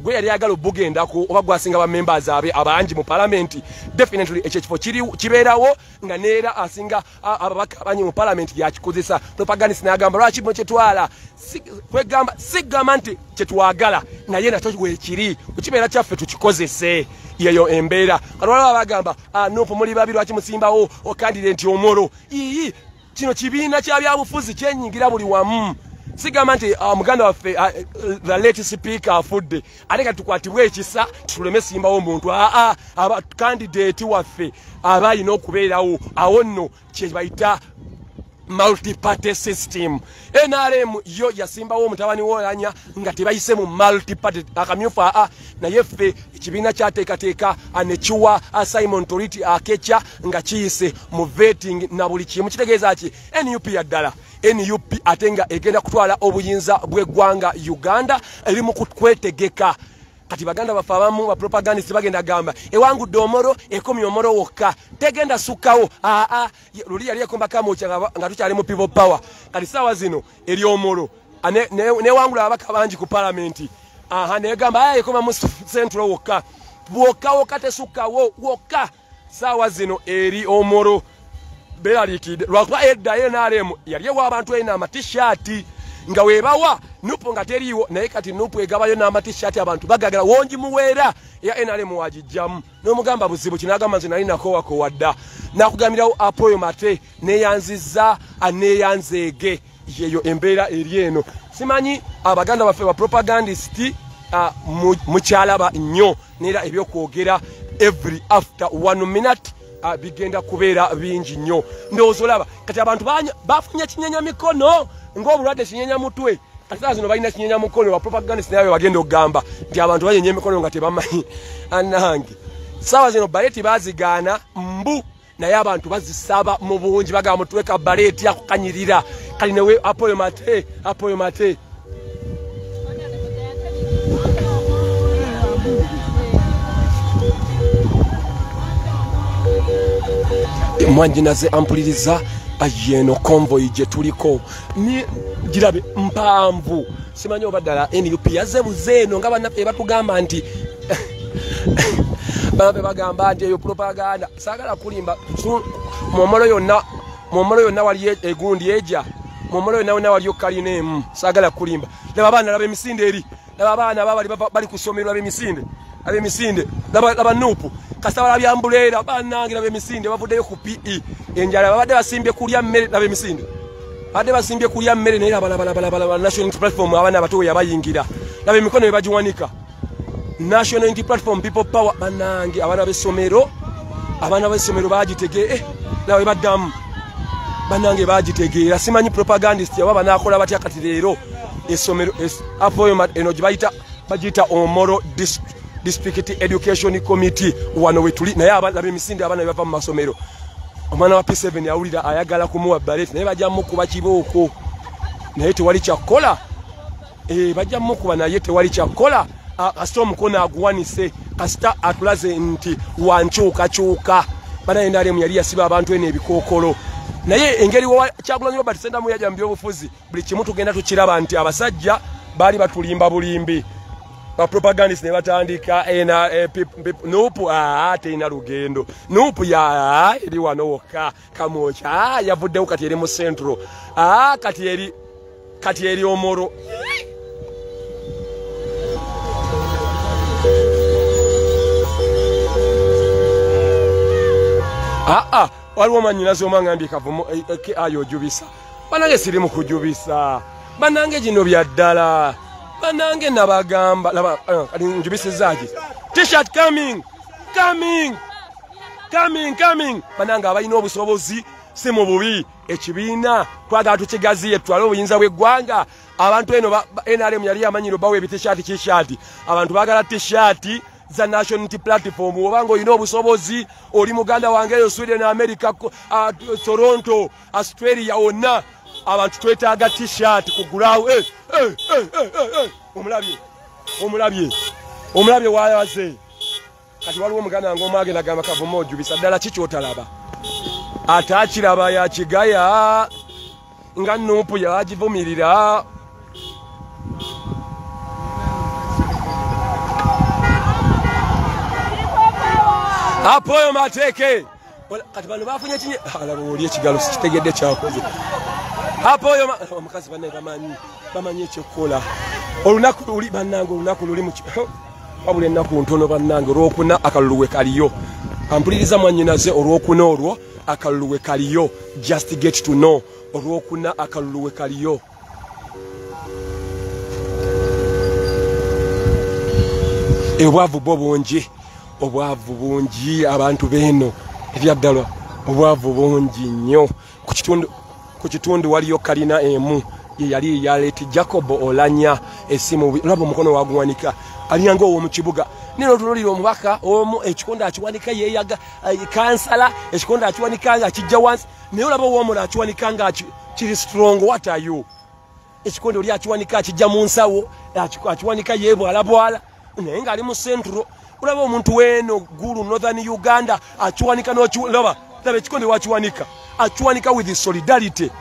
gwe yali ayagala obugendako oba gwasinga ba members abangi mu parliament definitely ekyo kifo kibeerawo nga neera asinga ababaka abangi mu parliament yakikozesa propagandist n'agamba lwaki mu kyetwala sigamba nti kyetwagala naye nakyo weekiri kukibeera kyaffe tukikozese yeyo embeera kalwala bagamba nupu muli babiri lwaki musimbawo candidate Omoro kino kibiina kya byabufuzi kyenyingira buli wamu sigamba nti muganda waffe the late speaker afudde ate kati tukwatibwe ekisa tuleme simbawo omuntu aba candidate waffe aba alina okubeerawo awo nno kye bayita multi-party system. NRM yo yasimbawo mutabani wolanya nga tebayise mu multi-party akamyufa naye ffe ekibiina kyateekateeka anekiwa Simon Toriti akecha nga kiyise mu vetting na buli kimu kitegeeza ki NUP yaddala NUP atenga egenda kutwala obuyinza bw'eggwanga Uganda eri mu kwetegeka kati baganda bafa abamu ba propagandist bagenda gamba ewangudde Omoro ekomye Omoro wokka tegenda sukawo luli yali yakomba kamo nga tukyali mu people power kati sawa zino eri Omoro ne wangula abaka bangi ku parliament ne gamba ekoma mu central wokka wokka tesukawo wokka sawa zino eri Omoro beralikide lwakuba edda NRM yali ewa abantu ena amatishati nga webawa nupo nga teriwo naye kati nupo egabayo n'amatishati abantu bagagala wonji muweera ya NRM wagijjamu n'omugamba buzibu kinagamba nze nali nakowako wadda nakugambirawo apoyo mate neyanziza aneyanzeege yeyo embeera eri eno simanyi abaganda baffe ba propagandist mukyalaba nnyo neera ebyokwogera every after 1 minute bigenda kubeera bingi nnyo ndowooza olaba kati abantu bafunye kinyenya mikono ng'obulwadde kinyenya mutwe kati saa zino balina kinyenya mukono wa propagandist naye bagenda okugamba nti abantu banyenye emikono nga tebamanyi anange sawa zino baleti bazigaana mbu naye abantu bazisaba mu bungi bagamba mutuweka baleti akukanyirira kali newe apoyo mate mwanjinaze ampuliriza ayeno convoy je tuliko ni girabe mpamvu simanyi obaddala NUP yazebuze eno nga bannaffe batugamba nti banabe bagamba nti eyo propaganda sagala kulimba Omoro yonna wali egundi eja Omoro yonna wali okalinemu sagala kulimba laba baana laba emisinde eri laba baana bali kusomerwa abemisinde laba nupu kasabala byambulera banange laba emisinde bavuddeyo ku PE enjala babadde basimbye kulya mmere laba emisinde ade basimbye kulya mmere naye bala national unity platform abana abato yabayingira laba emikono ebajiwanika national unity platform people power banange abana b'essomero bagitegee laba baddamu banange bagitegeera simanyi propagandist yaba banakola batya kati leero essomero apoyo eno bagita Omoro District Education Committee wano wetuli naye abalaba emisinde abana bava mu masomero omwana wa P7 yawulira ayagala kumuwa baleti naye bajja mukuba kibooko naye tewali kyakola bajja mukuba naye tewali kyakola kasita omukono aguwanise kasita atulaze nti wankyukakyuka bana NRM yali yasiba abantu ene ebikookolo naye engeri Kyagulanyi Robert Sentamu yajja mu byobufuzi buli kimu tugenda tukiraba nti abasajja baali batulimba bulimbi ba propagandist ne batandika nupu teina lugendo nupu ya eri wano wokka kamocha yavuddewo kati eri mu central kati eri Omoro waliwo manyinazi omangambye kavumo ayojubisa banange siri mu kujubisa banange gino bya ddala banange nabagamba laba njubisizaje t-shirt coming banange abalina obusobozi si mu bubi ekibiina twagala tukigaziye twale obuyinza bw'eggwanga abantu eno NRM yali amanyiro bawe t-shirt abantu bagala t-shirt za national unity platform obanga olina obusobozi oli muganda wange eyo Sweden America Toronto Australia wonna abantu twetaaga t-shirt kugulawo omulabye wayaze kati waliwo omuganda wange omwage nagamba kavumo ojubisa ddala kikyotalaba ate akiraba yakigaya nga nupu yagivumirira apoyo mateke kati bano bafunye kinye alaba oli ekigalo sikitegedde kyakoze apoyo omukazi banne bamanyi ekyokukola olunaku luli bannange olunaku luli mu wabula ennaku ntono bannange olwokuna akaluluwe kaliyo ampuliriza mwannyinaze olwokuna olwo akaluluwe kaliyo just get to know olwokuna akaluluwe kaliyo obwavu bwo bungi obwavu bungi abantu beno ebyaddala obwavu bungi nnyo ku kitundu waliyo kalina emu yali yaleti Jacob Olanya esimu labo mukono waguwanika aliyanga owo mu kibuga nino tunulira omubaka omu ekikonda akiwanika yeyaga kansala ekikonda akiwanika nga kijja wansi naye labo owo akiwanika nga kiri strong. What are you? Ekikonde oli akiwanika akijja mu nsawo akiwanika yebwalabwala naye nga ali mu centro ulaba omuntu weno guru northern Uganda akiwanika n'okiwalaba laba ekikonde wakiwanika akiwanika with solidarity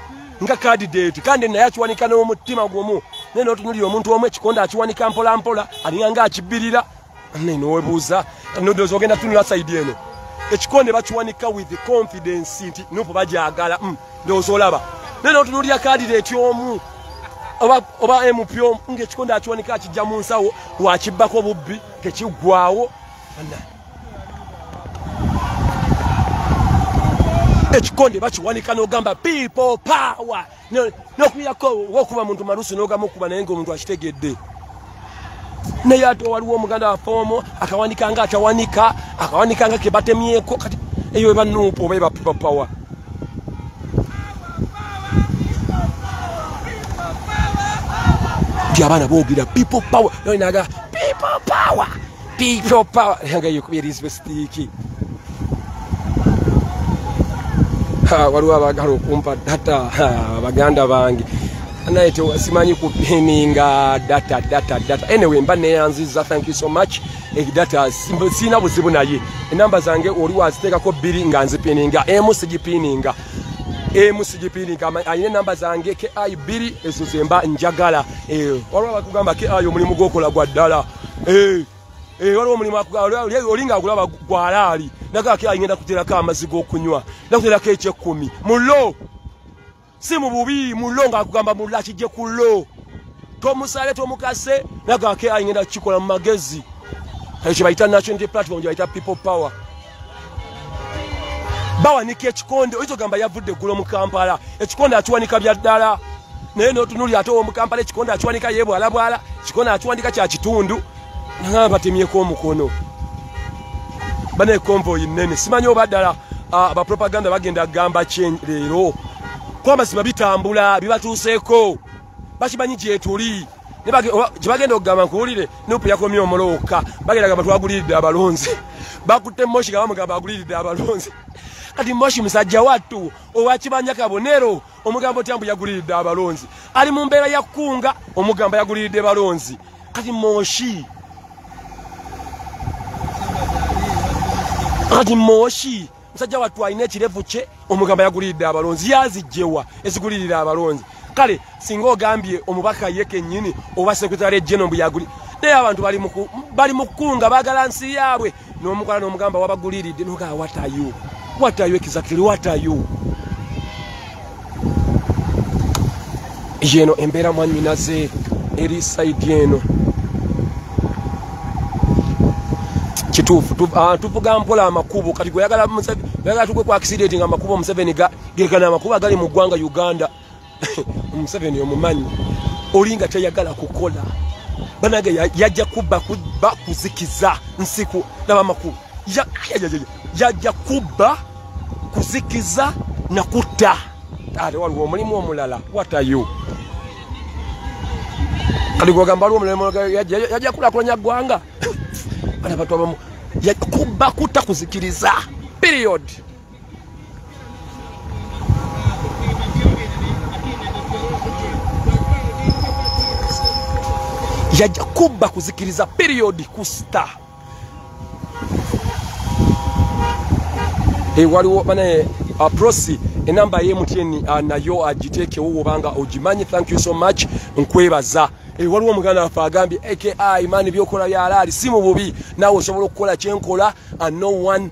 nga candidate kandi naye akiwanika n'omutima gumu naye n'otunulira omuntu omu ekikonde akiwanika mpola mpola alinganga akibirira naye n'owebuuza n'odoozi ogenda tunula side eno ekikonde bakiwanika with confidence nti nupo bajagala ndowooza olaba naye n'otunulira candidate omu oba empyo ng'ekikonde akiwanika akijja mu nsawo wakibbako bubbi tekiggwawo ekikonde bakiwanika n'ogamba people power n'okubirako okuba muntu malusi n'ogamba okuba naye ng'omuntu akitegedde naye ate waliwo omuganda waffe omwo akawanika nga atawanika akawanika nga ke batemyeko kati eyo eba nuupu oba eba people power. Abaana boogera people power naga people power nga yokubya respectiki waliwo abagala okumpa data abaganda bange naye simanyi kupininga data anyway mba neyanziza. Thank you so much. Data sina buzibu naye enamba zange oli waziteekako 2 nga nzipininga emu sigipininga ayine namba zange KI 2 ezo zemba njagala waliwo bakugamba KI omulimu gwokola gwa ddala waliwo omulimu olinga akulaba gwalaali naga KI ngenda kuterako amazzi g'okunywa nakuterako ekyekumi mulo si mu bubi mulo ng'akugamba mulo akijje ku lo tomusale tomukase naga KI ngenda kukikola mu magezi ekyo bayita national platform gye bayita people power. Bawanika ekikonde oyinza ogamba yavudde eggulo mu Kampala ekikonde akiwanika bya ddala naye n'otunuli ate owo mu Kampala ekikonde akiwanika yebwalabwala ekikonde akiwanika kya kitundu nangamba batemyeko omukono bane konvoyi nnene simanyi oba ddala abapropaganda bagenda kugamba leero kuba mazima bitambula bibatuuseeko bakimanyi gyetuli gyebagenda okugamba nkuwulire nupu yakomye omulooka bagenda gamba twaguliridde abalonzi bakutte moshi nga bamugamba aguliridde abalonzi kati moshi musajja wattu owakibanja kabonero omugambo tyambu yaguliridde abalonzi ali mu mbeera ya kkunga omugamba yaguliridde balonzi kati moshi musajja wattu alina ekirevu kye omugamba yaguliridde abalonzi yazijjewa ezigulirira abalonzi kale singa ogambye omubaka ye kennyini oba sekretary general mbu yaguli naye abantu bali mu kkunga baagala nsi yaabwe n'omukola n'omugamba wabaguliridde nogaa what are you exactly what are you yeno embeera mwanyinaze eri side eno kituufu tuvuga mpola amakubo kati gweyagala tugwe ku accident nga amakubo Museveni gekana amakubo agali mu ggwanga Uganda Museveni omumanyi olinga teyagala kukola banage yajja kubba kuzikiza nsiku n'amakubo yajja kubba kuzikiza na kutta ate waliwo omulimu omulala. What are you? kali gwagamba waliwo omulimu yajja kulaakulanya ggwanga bana bantu abamu kubba kutta kuzikiriza period. Yajja kubba kuzikiriza period kusta waliwo bane prosi enamba ye MTN nayo agiteekewo obanga ogimanyi. Thank you so much nkwebaza. Waliwo omuganda waffe agambye AKI mani byokola byalaali si mu bubi naawe osobola okukola kyenkola no one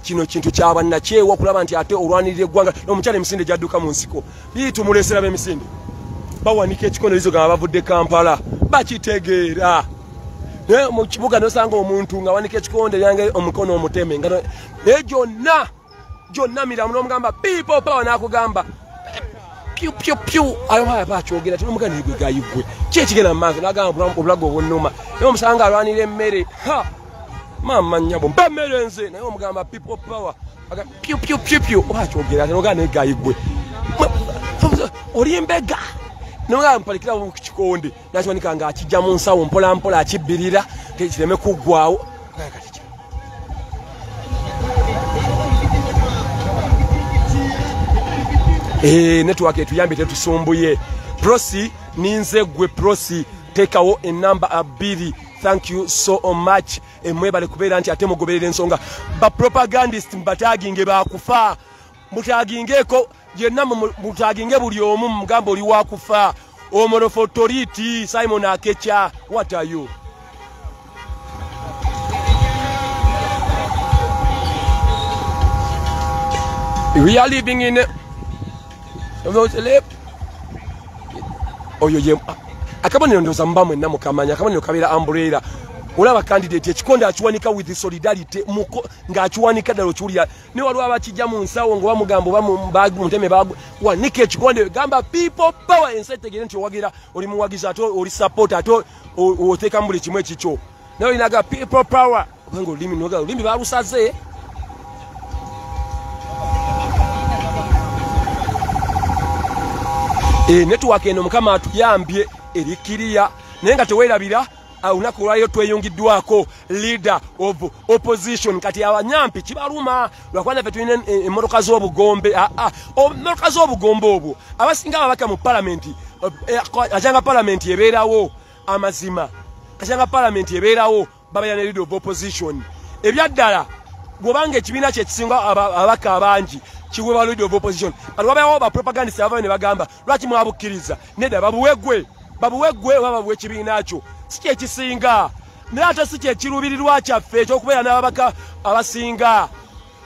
kino kintu kyabannakyewa kulaba nti ate olwanirira eggwanga n'omukyala emisinde gyadduka mu nsiko bitumulesera b'emisinde bawanika ekikono ezo gamba bavudde Kampala bakitegeera naye mu kibuga nosanga omuntu nga wanika ekikonde yange omukono omuteme nga naye gyonna miramu n'omugamba people power n'akugamba piu piu piu ayo maya bachogera tinumugana igwe gayigwe kyekigena mmange nagamba obulago obwonnuma naye omusanga alwanira emmere ha mama nyabo mbamere nze naye omugamba people power aga piu piu piu piu bachogera tinugana igayigwe oli embega nogamba mpalikira mu kikonde nakiwanika nga akijja mu nsawo mpola mpola akibbirira tekireme kuggwawo network etuyambe tetusumbuye prosi ninze gwe prosi tekawo enamba 2 thank you so much emwebale kubeera nti ate mugoberera ensonga ba propagandist mbataginge bakufa mutagingeko yenna mutaginge buli omu mugambo oli wakufa Omoro Authority Simon Akecha what are you we are living in oyo je akabonero ndoza mbamwe na mukamanya akabonero kabira umbrella olaba candidate ekikonde achiwanika with solidarity nga achiwanika dalo chulia ne walwa abakijja mu nsawo ngo bamugambo bamu muteme bagu wanike ekikonde gamba people power insetegere nti wagira oli muwagiza ato oli support ato oteka mbuli kimwe kicho nayo inaga people power ngo limi noga limi barusaze network eno mukama atuyambye erikiriya naye nga tewerabira olunaku lwayo tweyungiddwako leader of opposition kati abanyampi kibaluma lwakwana ffe tulina emmotoka z'obugombe emmotoka z'obugombe obwo abasinga ababaka mu palamenti kajanga palamenti ebeerawo amazima kajanga palamenti ebeerawo babeera ne leader of opposition ebyaddala bw'obanga ekibiina kye kisinga ababaka abangi kiweebwa leader of opposition kati wabeerawo bapropagandist abavayo ne bagamba lwaki mwabukkiriza nedda babuwegwe oba babuwe ekibiina kyo si kyekisinga naye ate si kyekiruubirirwa kyaffe ekyokubeera n'ababaka abasinga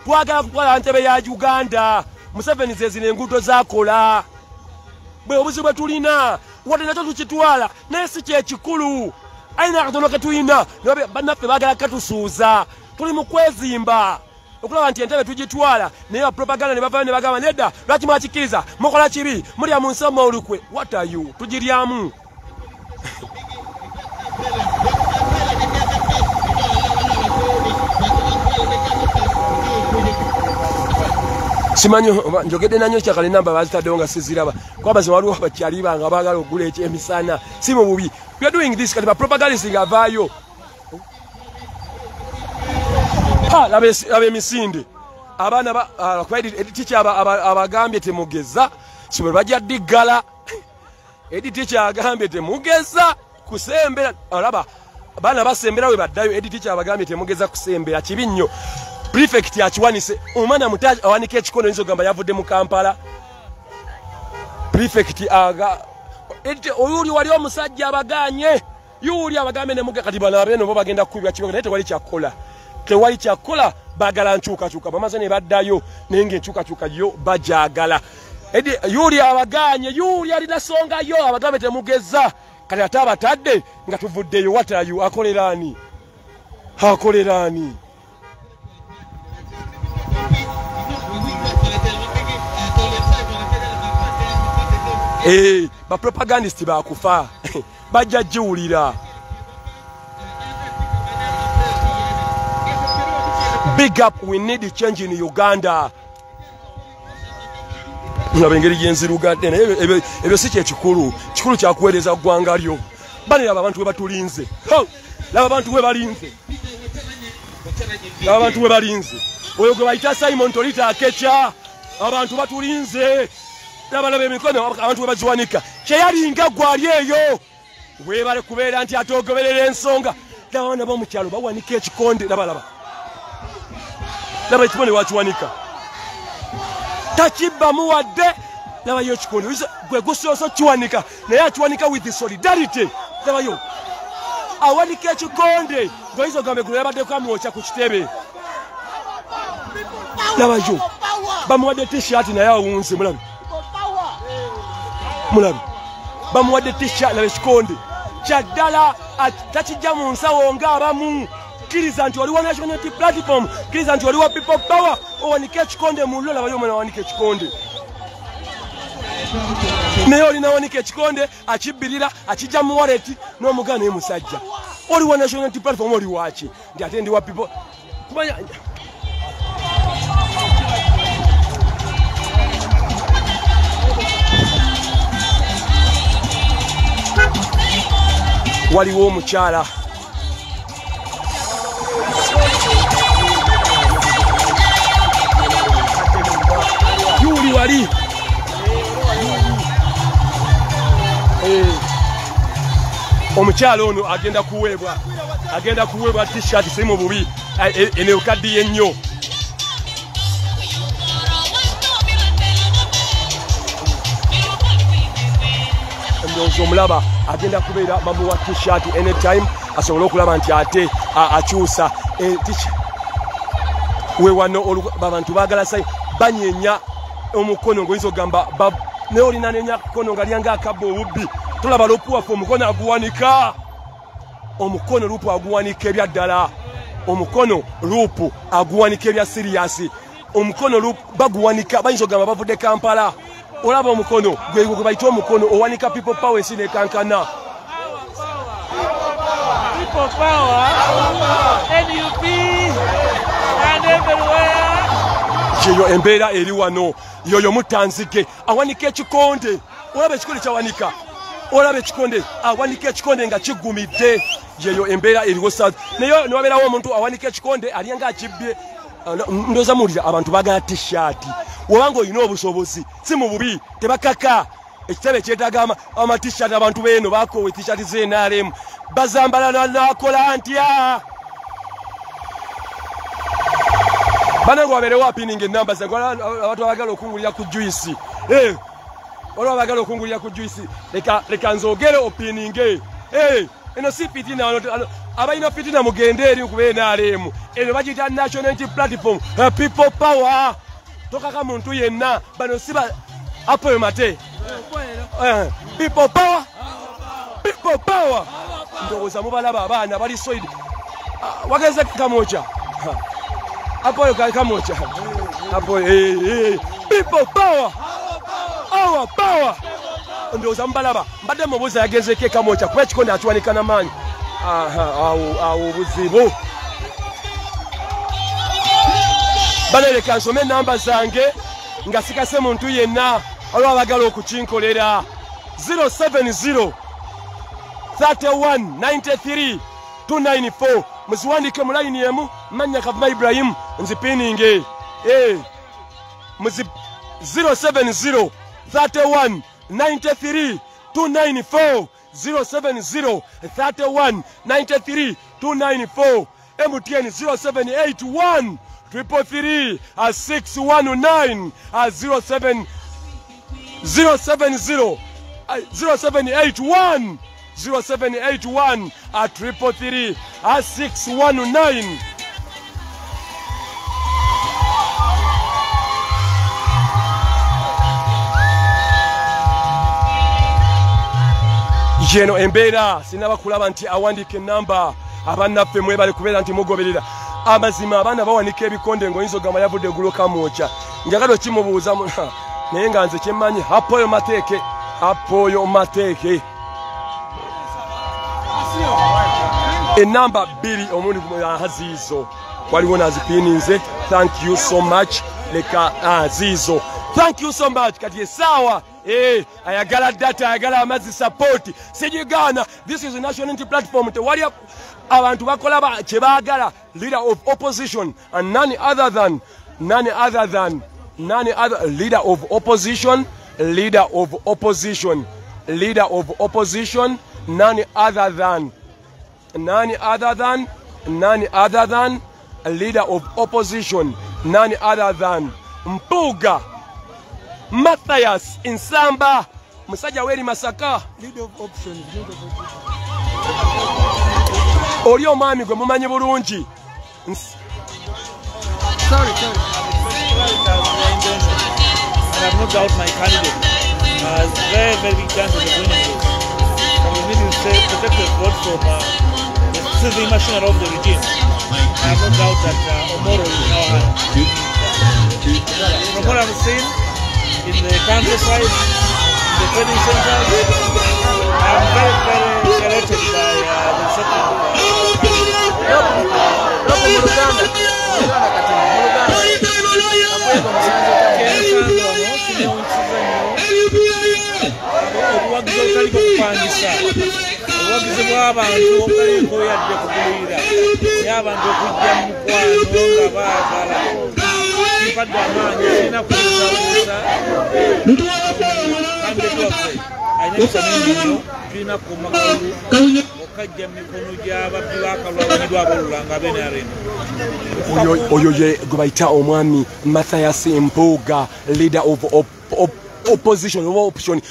twagala kutwala ntebe ya Uganda Museveni zezino enguudo zakola bwe obuzibu bwe tulina wadde nakyo tukitwala naye si kyekikulu ayina akatono ke tulina bannaffe baagala katusuuza tuli mu kwezimba okulaba nti entebe tugitwala naye bapropaganda ne bavayo ne bagamba nedda lwaki mwakikkiriza mukola kibi mulya mu nsi olukwe what are you tugiryamu simanyi njogedde nanyo kyakale namba bazitaddewo nga siziraba kwabaze waliwo bakyaliba nga baagala okugula ekyemisana si mu bubi we are doing this kati bapropagandist nga avaayo laba emisinde abaana editicha abagambye temugeza si bwe bajja diggala editicha agambye temugeza kusembera alaba abaana basembera we baddayo editicha abagambye temugeza kusembera kibi nnyo prefect akiwanise omwana mutaji awanika ekikono nizo gamba yavudde mu Kampala prefect oyuli wali omusajja abaganye yuli abagambe ne muge kati bana abeno bo bagenda kubya kiboga naye tewali kyakola bagala nkyukakyuka bamaze ne baddayo naye ng'enkyukakyuka yo bajagala yuli abaganye yuli alina songa yo abagambe temugeza kati ate abatadde nga tuvuddeyo watayo akolerani bapropagandist bakufa bajja jiwulira big up we need a change in Uganda ngabengeri yenzirugadde naye ebyo si kyekikulu kyakuweereza ggwanga lyo bane abantu we batulinze laba abantu we balinze oyo gwe bayita Simon Tolita Akecha abantu batulinze nabalaba emikono abantu we baziwanika kyeyalinga gwali eyo webale kubeera nti atogoberera ensonga nabaana bomukyalo bawanika ekikonde laba ekibone wakiwanika takibbamu wadde labayo ekikonde gwe gusoso kiwanika naye akiwanika with solidarity labayo awanika ekikonde ngoyizo gambe gulo yabaddeko amwokya ku kitebe labayo bamuwadde t-shirt naye awunze mulabe bamuwadde t-shirt labe ekikonde kyaddala takijja mu nsawo ng'abamu kkiriza nti waliwo national platform kkiriza nti waliwo people power owanika ekikonde mu llo labayo omwana awanika ekikonde naye olina Wanika Ekikonde akibbirira akijja mu wallet n'omugana naye musajja oli wa national unity platform oli waki nti ate ndi wa people kumanya waliwo omukyala yuli wali omukyala ono agenda kuweebwa t-shirt si mu bubi eno kaddiye nnyo ndowooza omulaba agenda kubeera bamuwa t-shirt anytime asobole okulaba nti ate akyusa weewano abantu baagala sayi banyeenya omukono ng'oyinza ogamba naye olina nenya kono nga lyanga akabba obubbi tolaba lupu waffe omukono aguwanika omukono lupu aguwanika ebya ddala omukono lupu aguwanika ebya siriyasi omukono lupu baguwanika bayinza ogamba bavudde Kampala olaba omukono gwe bayita omukono owanika people power esi nekankana People power, NUP, and everywhere. Kyeyo embeera eri wano yoyo mutanzike awanika Ekikonde olaba ekikonde kyawanika olaba ekikonde awanika Ekikonde nga kigumidde yeyo embeera eriwo south naye niwabeerawo omuntu awanika Ekikonde alyenga akibbye ndooza muwulira abantu bagala t-shirt wabanga olina obusobozi si mu bubi tebakaka ekitebe kyetaaga ama t-shirt abantu beeno bakoowa t-shirt z'NRM bazambala nakola ntya banange wabeerewo apininga ennamba zange abantu abagala okungulira ku juice waliwo abagala okungulira ku juice leka nzoogere opininge eno si fitina abalina fitina mugende eri kuba NRM eno bagiyita national unity platform people power tokaka muntu yenna bano siba apoyo mate people power ndowooza mubalaba abaana bali soid wageze kamocha apoyo kamocha apoyo people power our power ndowooza mubalaba mbadde mubuuza yagezeko kamocha kuba Ekikonde akiwanika n'amaanyi awo obuzibu baleleka nsome enamba zange nga sikase muntu yenna olwo abagala okukinkolera 070 31 93 294 muziwandike mu layini emu manya Kavuma Ibrahim nzipininge 070 31 93 294 070 31 93 294 MTN 0781 333 619 0770 0781 0781 333 619 Jeno embeera sinaba kulaba nti awandike namba abannaffe mwebale kubeera nti mugoberera amazima abaana bawanika Ebikonde ng'oyinza ogamba yavudde eggulo Kamwocha njagala kimubuuza naye nga nze kyemmanyi apoyo mateeke enamba 2 omundi ziizo waliwo nazipininze thank you so much leka ziizo thank you so much kati esaawa ayagala data ayagala amazzi support sigigaana this is a national unity platform tewali abantu bakola kye baagala leader of opposition and none other than leader of opposition none other than leader of opposition none other than Mpuga Matthias Insamba musajja weri Masaka leader of option oli omwami gwe mumanyi bulungi sorry I have no doubt my candidate has very big chance of winning this. So we need to protect the vote from the civil machinery of the regime. I have no doubt that Omoro is now high. From what I'm seeing in the countryside, the training center. I'm very, very elated by the second obuwagizi bw'abantu okaliko yadde kugulira y'abantu okujja mu mukwano nga baagala kimpadde amaanyi sirina kulizabuuza kambe twaffe alina ebisamingi nnyo tulina kumakulu okajja mu mikono gy'ababbi b'akalwanyidwa abolulanga abenarena oyo gwe bayita omwami Mathias Mpuuga, leader of opposition oba opposition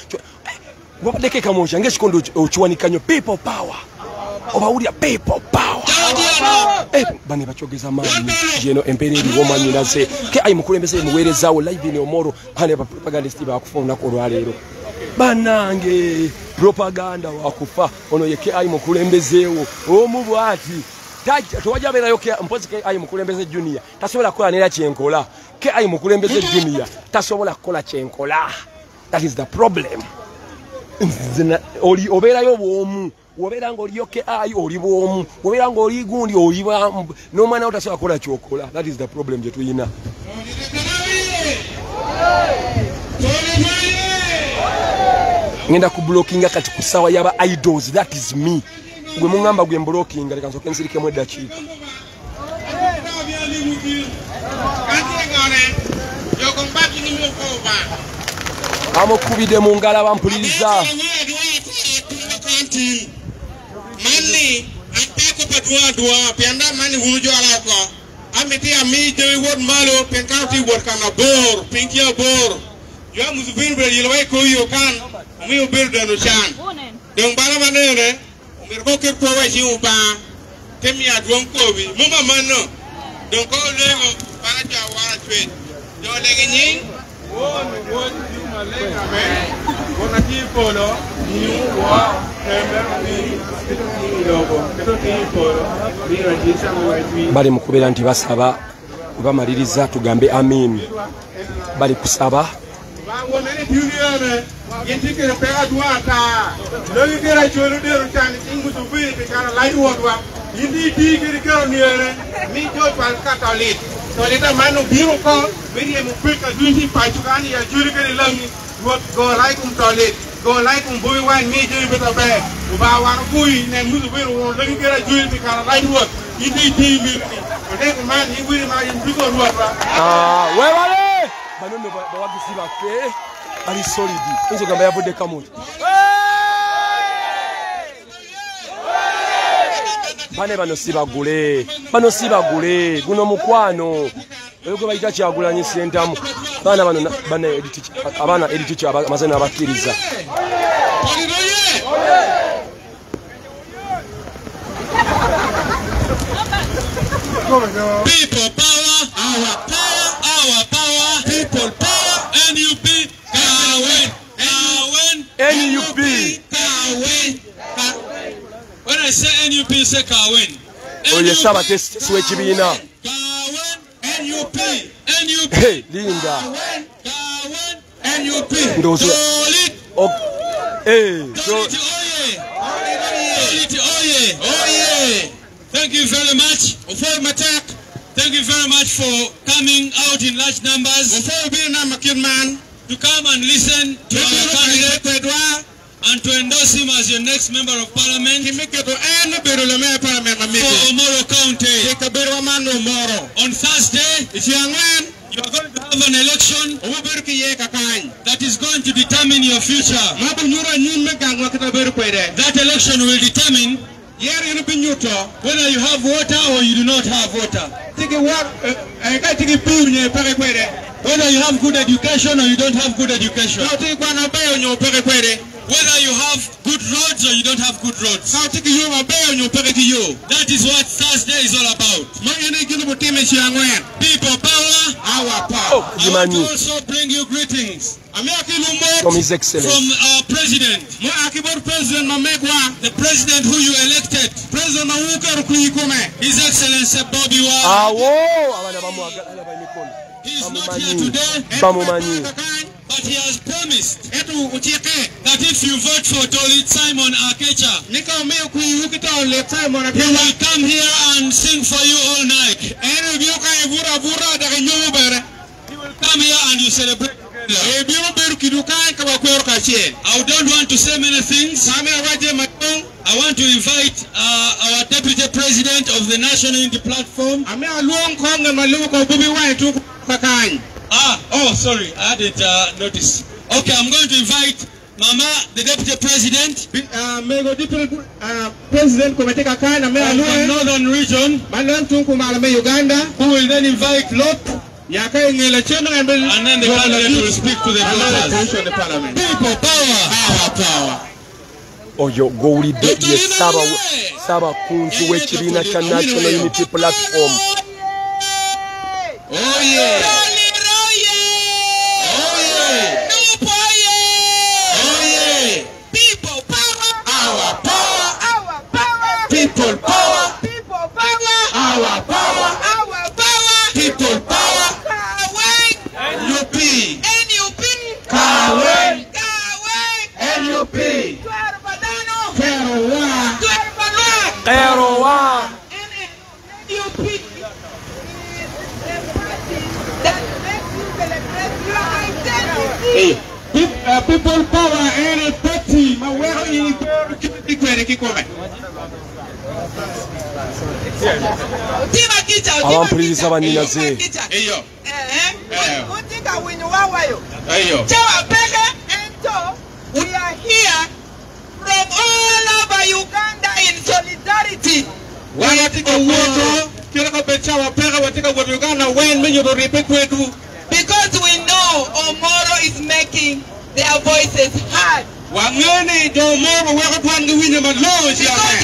wabaddeko ekamoja ng'ekikondo okiwanika nnyo people power obawulira people power bane bakyogeza maanyi jeno empeera eriwo omwami naze ke ayi mukulembeze muweerezaawo live in Omoro ane bapropagandist bakufa olunaku olwaleero banange propaganda wakufa ono ye ke ayi mukulembezeewo omu bwati tewajja beerayo mpozi ke ayi mukulembeze junior tasobola kukola neera kyenkola ke ayi mukulembeze junior tasobola kukola kyenkola. That is the problem. Oli obeerayo bwomu wobeera ng'oliyo ke ayi oli bwomu wobeera ng'oli gundi oli n'omwana otasobola kukola kyokola. That is the problem gye tuyina. Ngenda ku blockinga kati ku ssaawa y'aba idols. That is me. Gwe muŋŋamba gwe blockinga leka nsooke nsirikemu eddakiika. Amukubidde mu ngala bampuliriza. Mani atako patwa pianda mani hujo alako. Ameti ami dewi word malo penkauti word kana bor pinkia bor. Yo muzubin ber yelway ko yo kan ami ober dano chan. Dong bala manere umirko ke ko wa shi uba temi adwon ko bi mama mano. Dong ko lego para jawara tweet. Do legi nyin bali mu kubeera nti basaba bamaliriza tugambe amin. Bali kusaba so leta manu biro ko biri mu pika juici pachukani ya juri kali lami go like toilet go like boy wan mi je beta be uba wan kuyi ne muzu biro won lagi kera juici kala like work indi tv ne ko man ni wiri ma yin biko ruwa we wale banono ba wagisiba ke ali solid inzo gamba yavude kamoto bane bano sibagule guno mukwano oyogwe bayita kyagulanyi sentamu baana bano abaana editicha amazina abakkiriza people power our power people power NUP Kawen NUP Kawen. When I say NUP, say Kawen. Oh, yes, Sabbath switch Bina. Kawen, NUP. Hey, Linda. Kawen, NUP. Those oh, hey. Oh, yeah. Thank you very much. Thank you very much for coming out in large numbers. To come and listen to our candidate and to endorse him as your next member of parliament for Omoro County. On Thursday, you are going to have an election that is going to determine your future. That election will determine whether you have water or you do not have water. Whether you have good education or you don't have good education. Whether you have good roads or you don't have good roads. That is what Thursday is all about. People power, our power. I want to also bring you greetings from His Excellency, from our President, the President who you elected, His Excellency Bobby Wine. He is not here today. But he has promised that if you vote for Tolit Simon Akecha, he will come here and sing for you all night. He will come here and you celebrate together. I don't want to say many things. I want to invite our Deputy President of the National Unity Platform. Oh, sorry, I hadn't noticed. Okay, I'm going to invite Mama, the Deputy President of the Northern Region, Uganda, who will then invite Lop, and then the candidate will speak to the voters. People power. Oyo gowulidde ye Saba Kunzu w'ekibiina kya National Unity Platform. Oh yeah. People power, people power, our power, people power, NUP, Kawe, NUP, Kerowa. People power and party, Abampuliriza banninaze. We are here from all over Uganda in solidarity. Because we know Omoro is making their voices heard. Because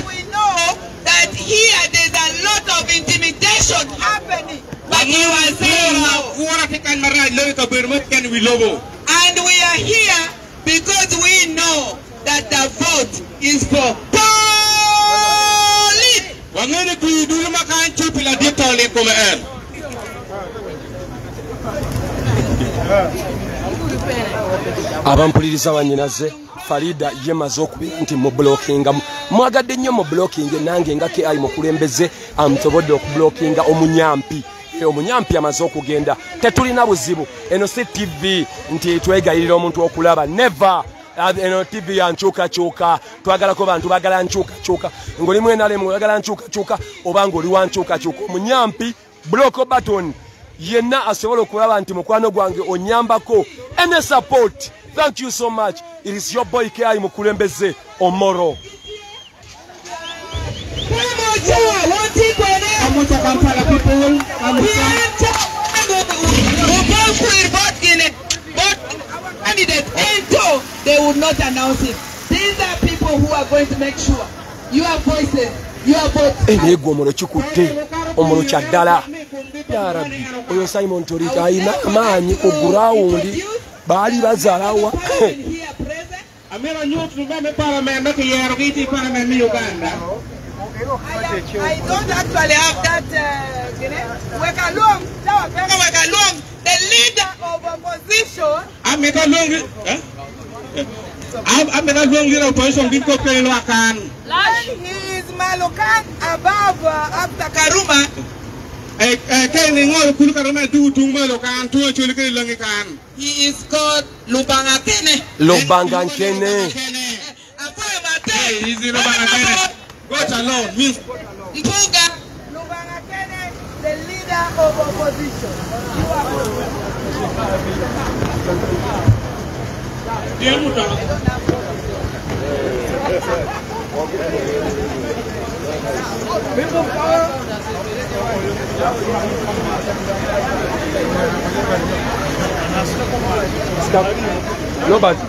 we know that here there's a lot of intimidation happening. But you are saying now. And we are here because we know that the vote is for Abampuliriza bannyinaze Farida yemaze okubira nti mu blockinga mwagadde nnyo mu blocking nange nga KI mukulembeze amsobodde okublockinga omunyampi omunyampi amaze okugenda tetulina buzibu eno si TV nti twegayirira omuntu okulaba never eno TV ya nkyukakyuka twagalako bantu bagala nkyukakyuka ngoli mwenale mwagala nkyukakyuka oba ngoli wa nkyukakyuka omunyampi block button yenna asobola okulaba nti mukwano gwange onyambako any support. Thank you so much. It is your boy KI Mukulembeze Omoro. They would not announce it. These are people who are going to make sure your voices, your votes. Ego Omoro chikutte Omoro kyaddala. Ya Rabbi, oyo Simon Torita ayina amaanyi ku ground bali bazalawa. I don't actually have that. The leader of opposition. He is Malokan above after Karuma. He is called Lubangakene. Lubangakene. God alone means Mpuga. Lubangakene, the leader of opposition. People power. Nobody.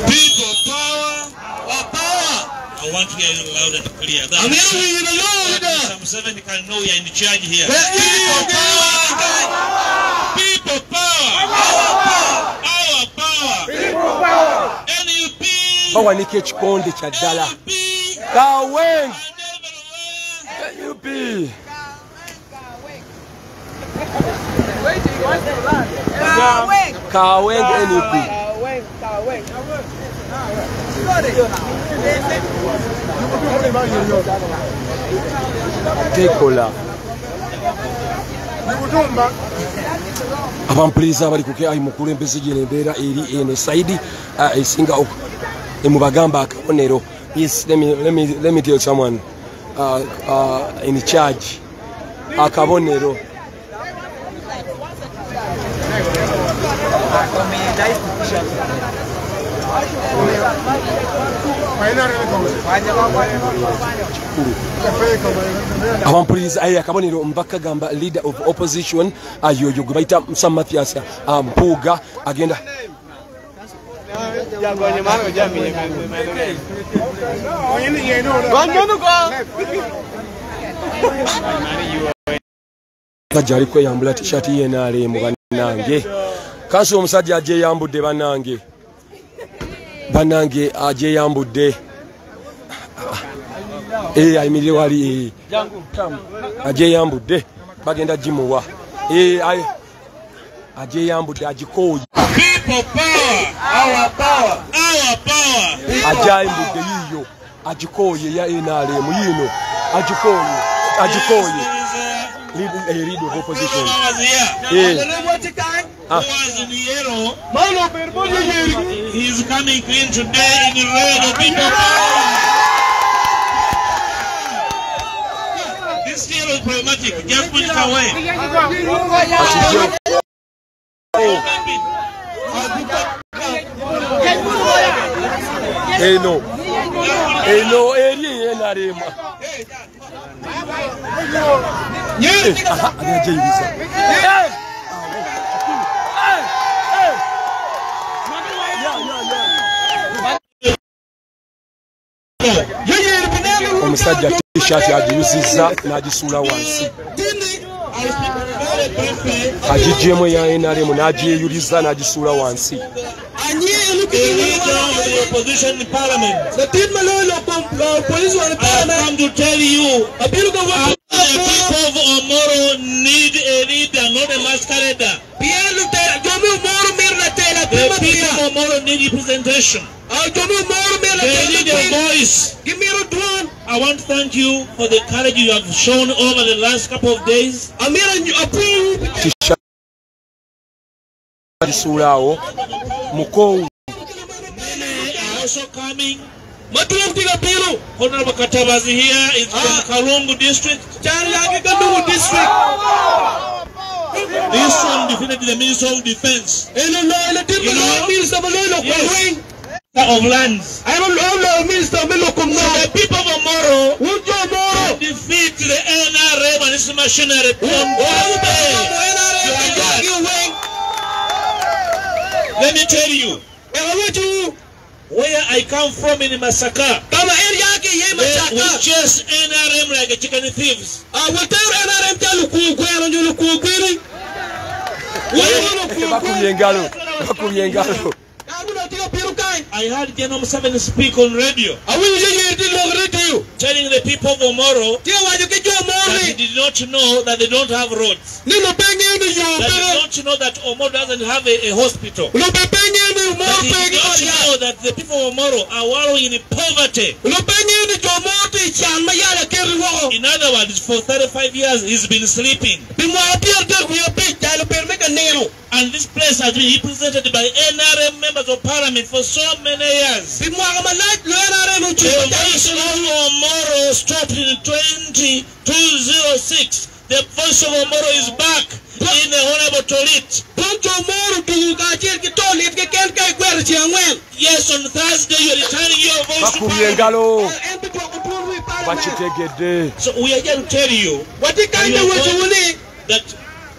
People power or power. I want to hear you loud and clear. I'm hearing you loud. Some 7 can know you're in charge here. People power. bawanika ekikonde kya ddala Kawenge UP Kawenge NUP tekola abampuliza abali kuke mukulembeze gye embeera eri eno saidi esinga emubagamba akabonero. Yes, let me tell someone in charge akabonero abampuliza akabonero mbaka gamba leader of opposition ayoyo gwe bayita Sam Mathias Mpuuga agenda Kajali kweyambula t-shirt ye NRM bannange kanso omusajja agyeyambudde bannange agyeyambudde ayimirire wali agyeyambudde bagenda gimuwa agyeyambudde agikooye agyayambudde yiyo agikooye ya NRM yino agikooye lead of opposition He's coming clean today in the red of people power. This yellow is problematic. Just put it away. No, eri NRM. Omusajja t-shirt agiyuzizza n'agisuula wansi agigyemu ya NRM n'agyeyuliza n'agisuula wansi The come to tell you the people of Omoro need a leader, not a masquerader. The people of Omoro need representation. They need a voice. I want to thank you for the courage you have shown over the last couple of days. Also coming. Honorable Katabazi here is from Kalungu district. This one defeated the Minister of Defense. Of lands. So the people of Omoro defeat the NRM and its machinery. Let me tell you. Where I come from in Masaka, we chase NRM like chicken thieves. I heard General Museveni speak on radio, telling the people of Omoro that he did not know that they don't have roads. That they don't know that Omoro doesn't have a hospital. That he did not know that the people of Omoro are wallowing in poverty. In other words, for 35 years he's been sleeping. And this place has been represented by NRM members of parliament for so many years. The voice of Omoro stopped in 2006. The voice of Omoro is back in the Honorable Tolit. Yes, on Thursday you are returning your voice to parliament. So we are going to tell you that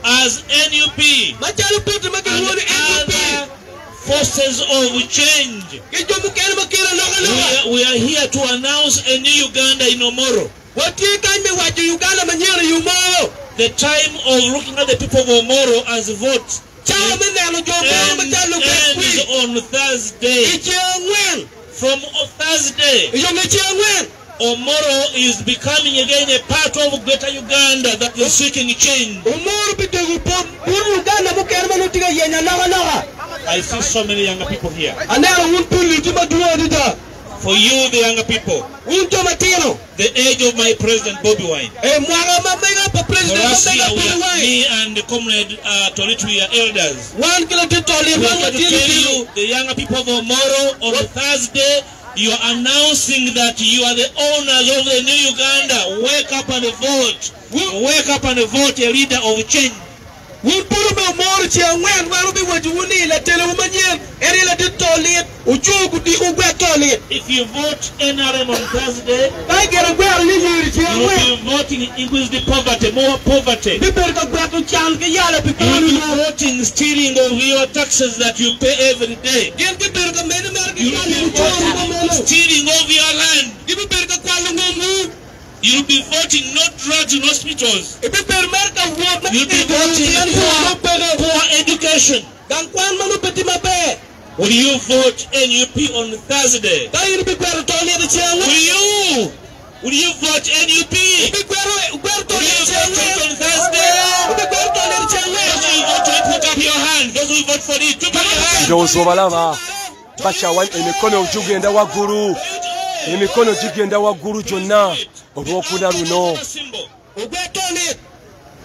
as NUP and other forces of change, we are here to announce a new Uganda in Omoro. The time of looking at the people of Omoro as votes ends on Thursday. From Thursday, Omoro is becoming again a part of Greater Uganda that is seeking change. I see so many younger people here. For you, the younger people, the age of my president Bobby Wine. For us here, me and the comrade Torit, we are elders. We are going to tell you, the younger people of Omoro, on Thursday, you are announcing that you are the owners of the new Uganda. Wake up and vote. Wake up and vote a leader of change. If you vote NRM on Thursday, you will be voting increase the poverty, more poverty. You will be voting stealing of your taxes that you pay every day. You will be voting stealing of your land. You'll be voting not drugs in hospitals. You'll be voting poor education. Will you vote NUP on Thursday? Will you vote NUP? Will you vote on Thursday? Those who vote, put up your hand. Those who vote for it, put up your hand. Bachawan emikono jugenda waguru. Emikono jigenda waguru jonna. Olwokuna luno.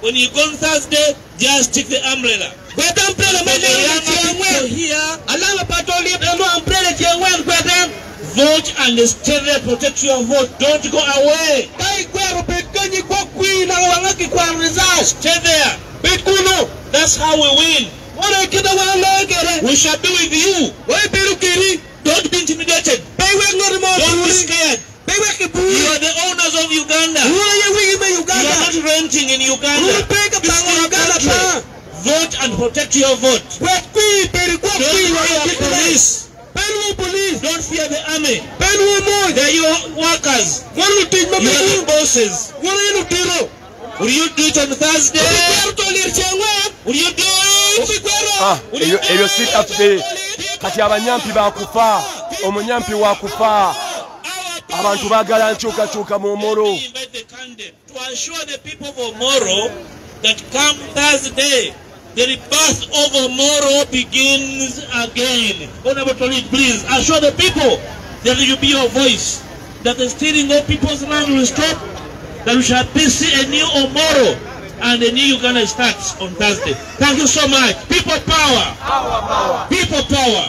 When you go on Thursday, just take the umbrella. Vote and stay there, protect your vote. Don't go away. Stay there. That's how we win. We shall be with you. Don't be intimidated. Don't be scared. You are the owners of Uganda. You are not renting in Uganda. Vote and protect your vote. Don't fear police. Don't fear the army. They are your workers. You are the bosses. Will you do it on Thursday? Will you do it? Eyo sit up there. Kati abanyampi bakufa. Omunyampi wakufa. Abantu bagala nchuka mu Omoro. To assure the people of Omoro that come Thursday, the rebirth of Omoro begins again. Honorable Tolit, please assure the people that you be your voice, that the stealing of people's land will stop, that we shall see a new Omoro and a new Uganda starts on Thursday. Thank you so much. People power. People power.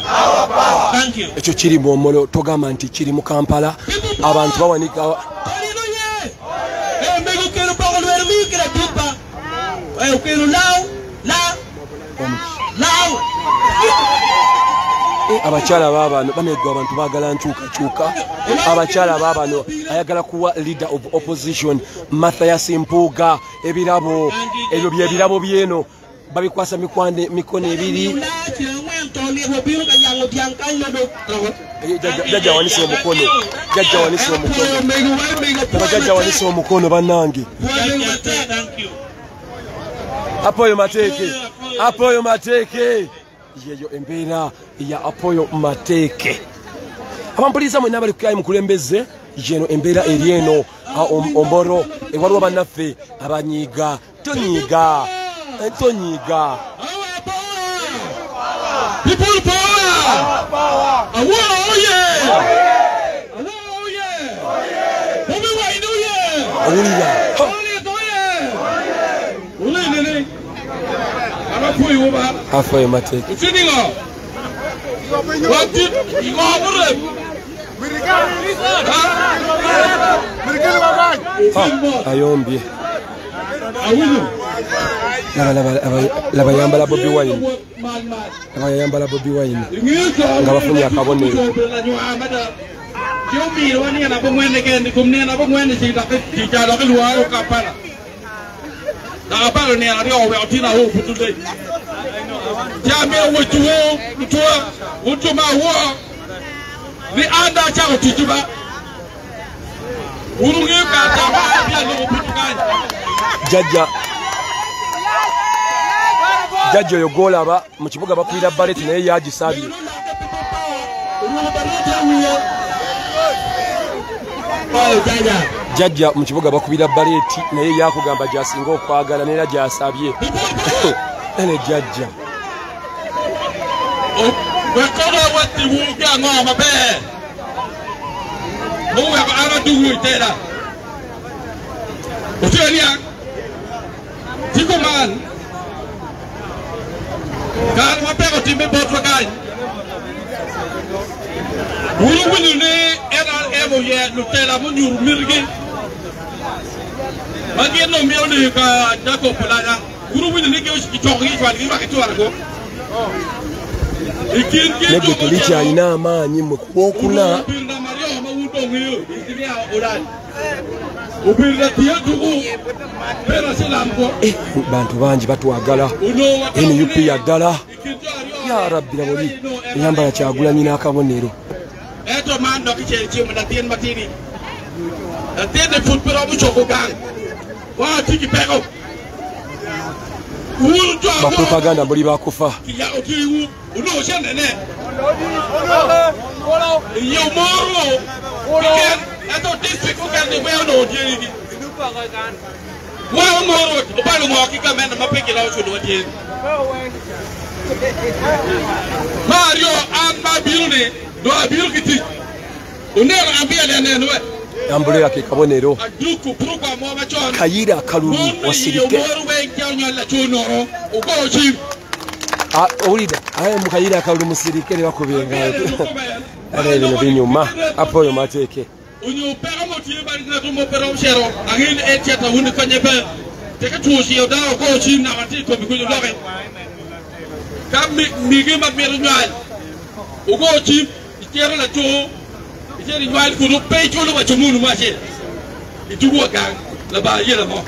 Thank you. Echo chiri mu Omoro togamba nti chiri mu Kampala. Abantu bawanika abachala babano banegwa abantu bagala nchuka abachala babano ayagala kuwa leader of opposition Mathias Mpuga ebirabo ebyo byebirabo byeno babikwasa mikono ebiri jaja wanise omukono jaja wanise omukono banange apoyo mateke yeyo embeera ya apoyo mateke abampuliza mwe nabali kukayi mukulembeze yeno embeera erieno Omoro ewaliwo bannaffe abanyiga tonyiga People power! Afoyo mateke ayombye laba yambala Bobi Wine nga bafunye akabonero Jajja oyo golaba mu kibuga bakwira ballet naye yagisabye Jajja mu kibuga bakubira baleti naye yakugamba jasinga okwagala nera jasabye. Ene jajja. Wekola wati wuga ngoma be. Muwe ko abadu tera. Otuania. Tiko man. Kar ma pego timbe botwa kai. Wulu wulu ne era emo ye lutela munyu mirgi. Magi no mi oli ka dako pulana. Wulu wulu ne ke oshi kitongi kwa ni ba kitwara ko. Nego tulicha alina amaanyi mu kwokuna. Bantu bangi batwagala. NUP yagala. Ya Rabbi naboli. Yambala Kyagulanyi n'akabonero. Eto mando kiche mu natien matini. Natien football mu chokogang. Wa tiki peko. Bapropaganda mbuli bakufa. Uno shenene. Yo moro. Eto district kan de we no diri. Wa moro, opalo mo kika mena mapeke la ocho do diri. Mario amba bilune, do abilu kiti. Unera ambia le ne we. Ambule yake kabonero. Aduku pruka mo ma chon. Kayira kalulu wasirike. Moro we kyanyo la chonoro. Uko chi. Olida aye mukayira kalulu musirike ne bakubenga. Ale bino binyuma apo yo mateke. Unyo pera mo tie bari na to mo pera o shero. Angin e tiata hunde kanyebe. Teka tuoshi yo dawo ko chi na mati ko mi ko lobe. Kam mi ge ma mero nyal. Ugo chi tiara la to. Tiara nyal ko no pe to lo ba chumunu ma che. Itu wo gang la ba yela mo.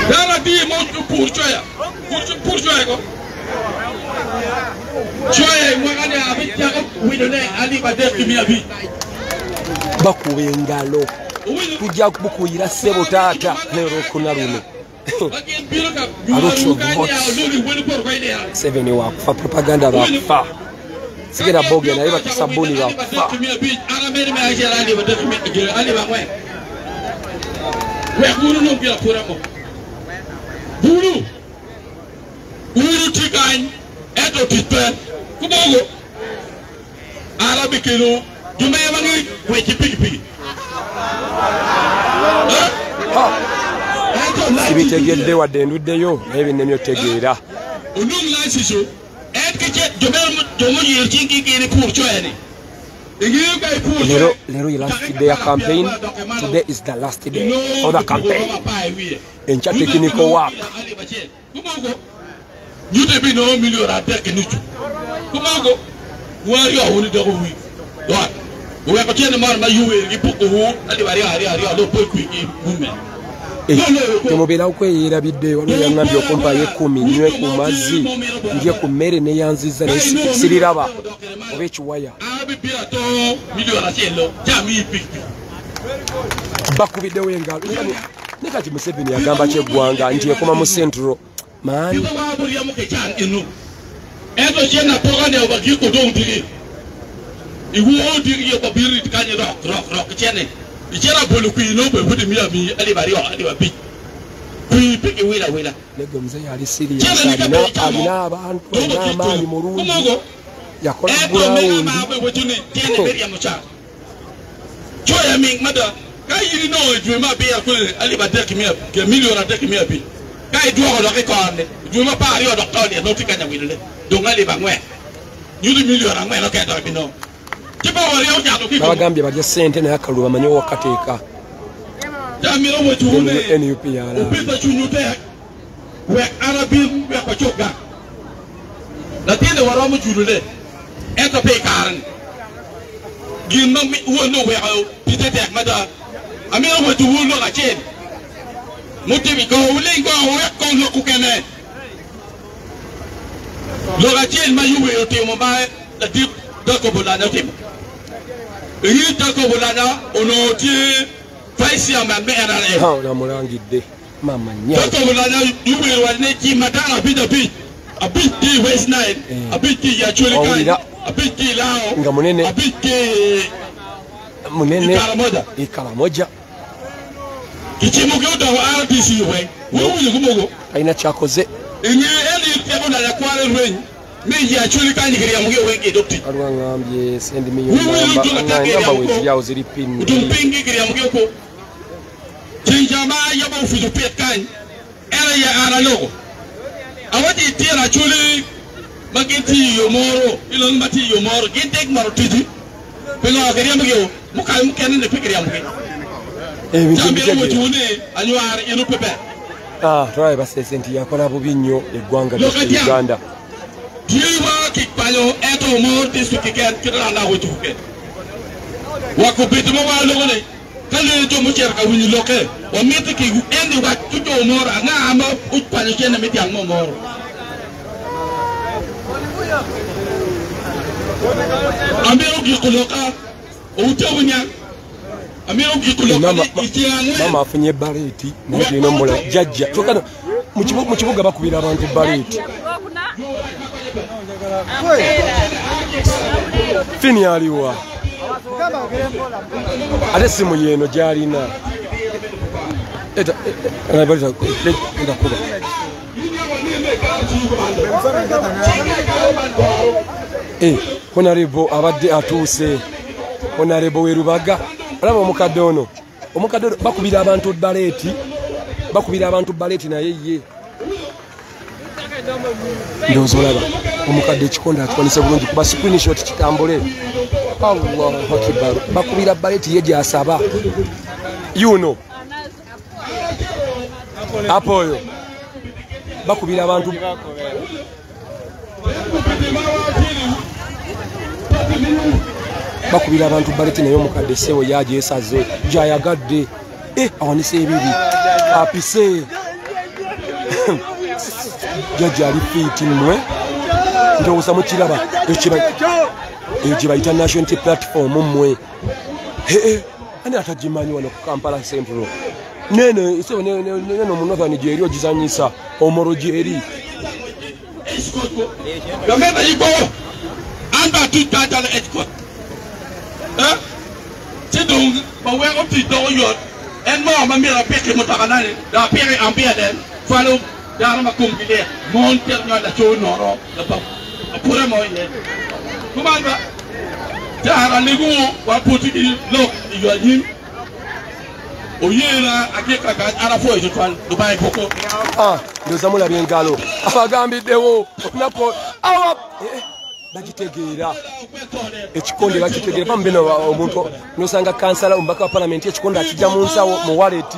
Dara di mo pour choya. Pour choya ko. Choya mwagane abitya ko widone ali bade kimiabi. Bakubengalo. Tujja kubukuyira sebo tata lero kuna luno. Arocho votes. 7 wakufa propaganda bakufa. Sigera boge na iba kisabuni bakufa. Bulu. Uru tikan eto tipen. Kumogo. Arabi kilo. Jume wangi wechi pigi. Sibitegedde wadde nduddeyo naye binnemyo tegeera. Unum lansiso. Etkeche jomo yirchingi kene pour choyani. Lero is last day of campaign. Today is the last day of the campaign. In technical work. You dey be no million attack nuchu. Kumago. Why you only the week? What? We have a gentleman my you will put the who and the area lo put quick movement. Temobera okweyera bidde waliwo ngambye okumpa yekumi nywe ku mazzi ndye ku mmere neyanziza nesiriraba oba ekiwaya bakubiddewo engalo ne kati Museveni yagamba kyeggwanga nti ekoma mu central maani Nego mzee ali serious alina abantu n'amaanyi mulungi yakola ground choya ming mada kayiri no juma be akule ali badek mi ke million attack mi abi kay duo lo ke konne juma pa ri o doctor ni no tikanya wile do ngali bangwe nyuli million angwe no ke do bino tiba wari o jato ki bagambye baje sente na yakaluba manyo wakateeka jamiro wo june NUP yala upita chunyute we arabi we ko choga la tiene waramu jurule eto pe karan gimma mi wono we pitete mada amina wo tuwulo ka chen mutibi ko ulengo we ko lo kukene lo ka chen ma yuwe o temo ba la dip dako bolana temo yi dako bolana ono ti faisi ambe era ha na mulangidde mama nya dako bolana yuwe wa ne ki madana bi da bi a bit di West Nile a bit di ya chole kai nga munene munene ikalamoja alina kyakoze alwangambye sendi miyonamba weziryawo ziri pini awati tira chuli magiti Omoro ilo mati Omoro gitek marotiji pelo agariya magyo mukai mukene ne fikiriya mukai ebintu mujune anywa ino pepe try base senti yakola bubi nnyo eggwanga lya Uganda jiwa kipalo eto Omoro tisukike kidala na wujuke wakubitimo wa logone kale to mucher ka wini loke wa meti ki endi wa tuto Omoro nga ama upalo kene meti ang Omoro amiro gikuloka utawunya amiro gikuloka mama afunye bareti naye nombola jajja chokano mu kibuga bakubira abantu bareti fini aliwa ate simu yeno gyalina ndakuba Honorable abadde atuuse Honorable Werubaga alaba omukadde ono bakubira abantu baleti naye ye ndowooza olaba omukadde ekikonde akikonese bulungi kuba screenshot kitambule Allahu Akbar bakubira baleti ye gyasaba yuno apo oyo bakubira abantu baleti naye omukadde sewo yajesaze gyayagadde awanise ebibi apise jajja ali fiiti mmwe ndowooza mukiraba eyo gye bayita national platform mmwe ani atagimanyi wano ku Kampala Central nene omunothani gyeri ogizanyisa Omoro gyeri Remember you go under 2,000 escort. Sidung, but we're up to do your and more Mamira Peki Mutakanani, the Peri Ampere then follow Dharma Kumbile, Mountain on the show Noro, the Puramo in there. Commander Dara Ligu, what put it in look, you are him. Oyera akeka ka arafo ezo Dubai Boko ndoza mulabye engalo abagambiddewo nako awa bagitegeera ekikonde bakitegeera pambe no omuntu nosanga kansala ombaka wa parliament ekikonde akijja mu nsawo mu wallet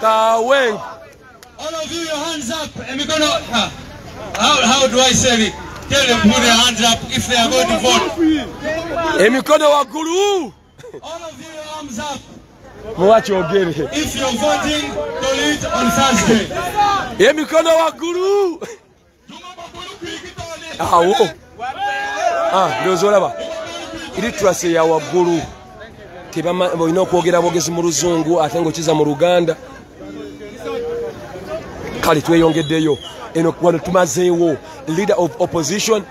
kawen all of you your hands up emikono how do I say it tell them put their hands up if they are going to vote emikono waggulu all of you your arms up Mwachi ogere. If you're voting to lead on Thursday. Emikono waggulu. Awo. Ndozolaba. Literacy ya waggulu. Tebama boino kwogera bogezi mu Luzungu ate ngo kiza mu Luganda. Kale tweyongeddeyo. Eno kwano tumazeewo leader of opposition.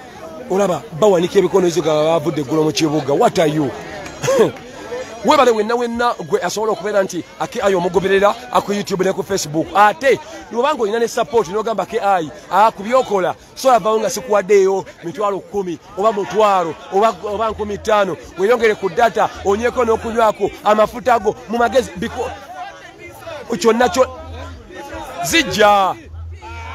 Olaba bawanika ebikono ezo gabavudde ggulo mu kibuga. What are you? Webale wenna gwe asobola okubeera nti ake ayo omugoberera aku YouTube ne ku Facebook ate lubanga olina ne support n'ogamba ke ayi kubyokola so avawo nga sikuwaddeeyo mitwalo 10 oba mutwalo oba 15 weyongere ku data onyeko n'okunywako amafuta go mu magezi kyonna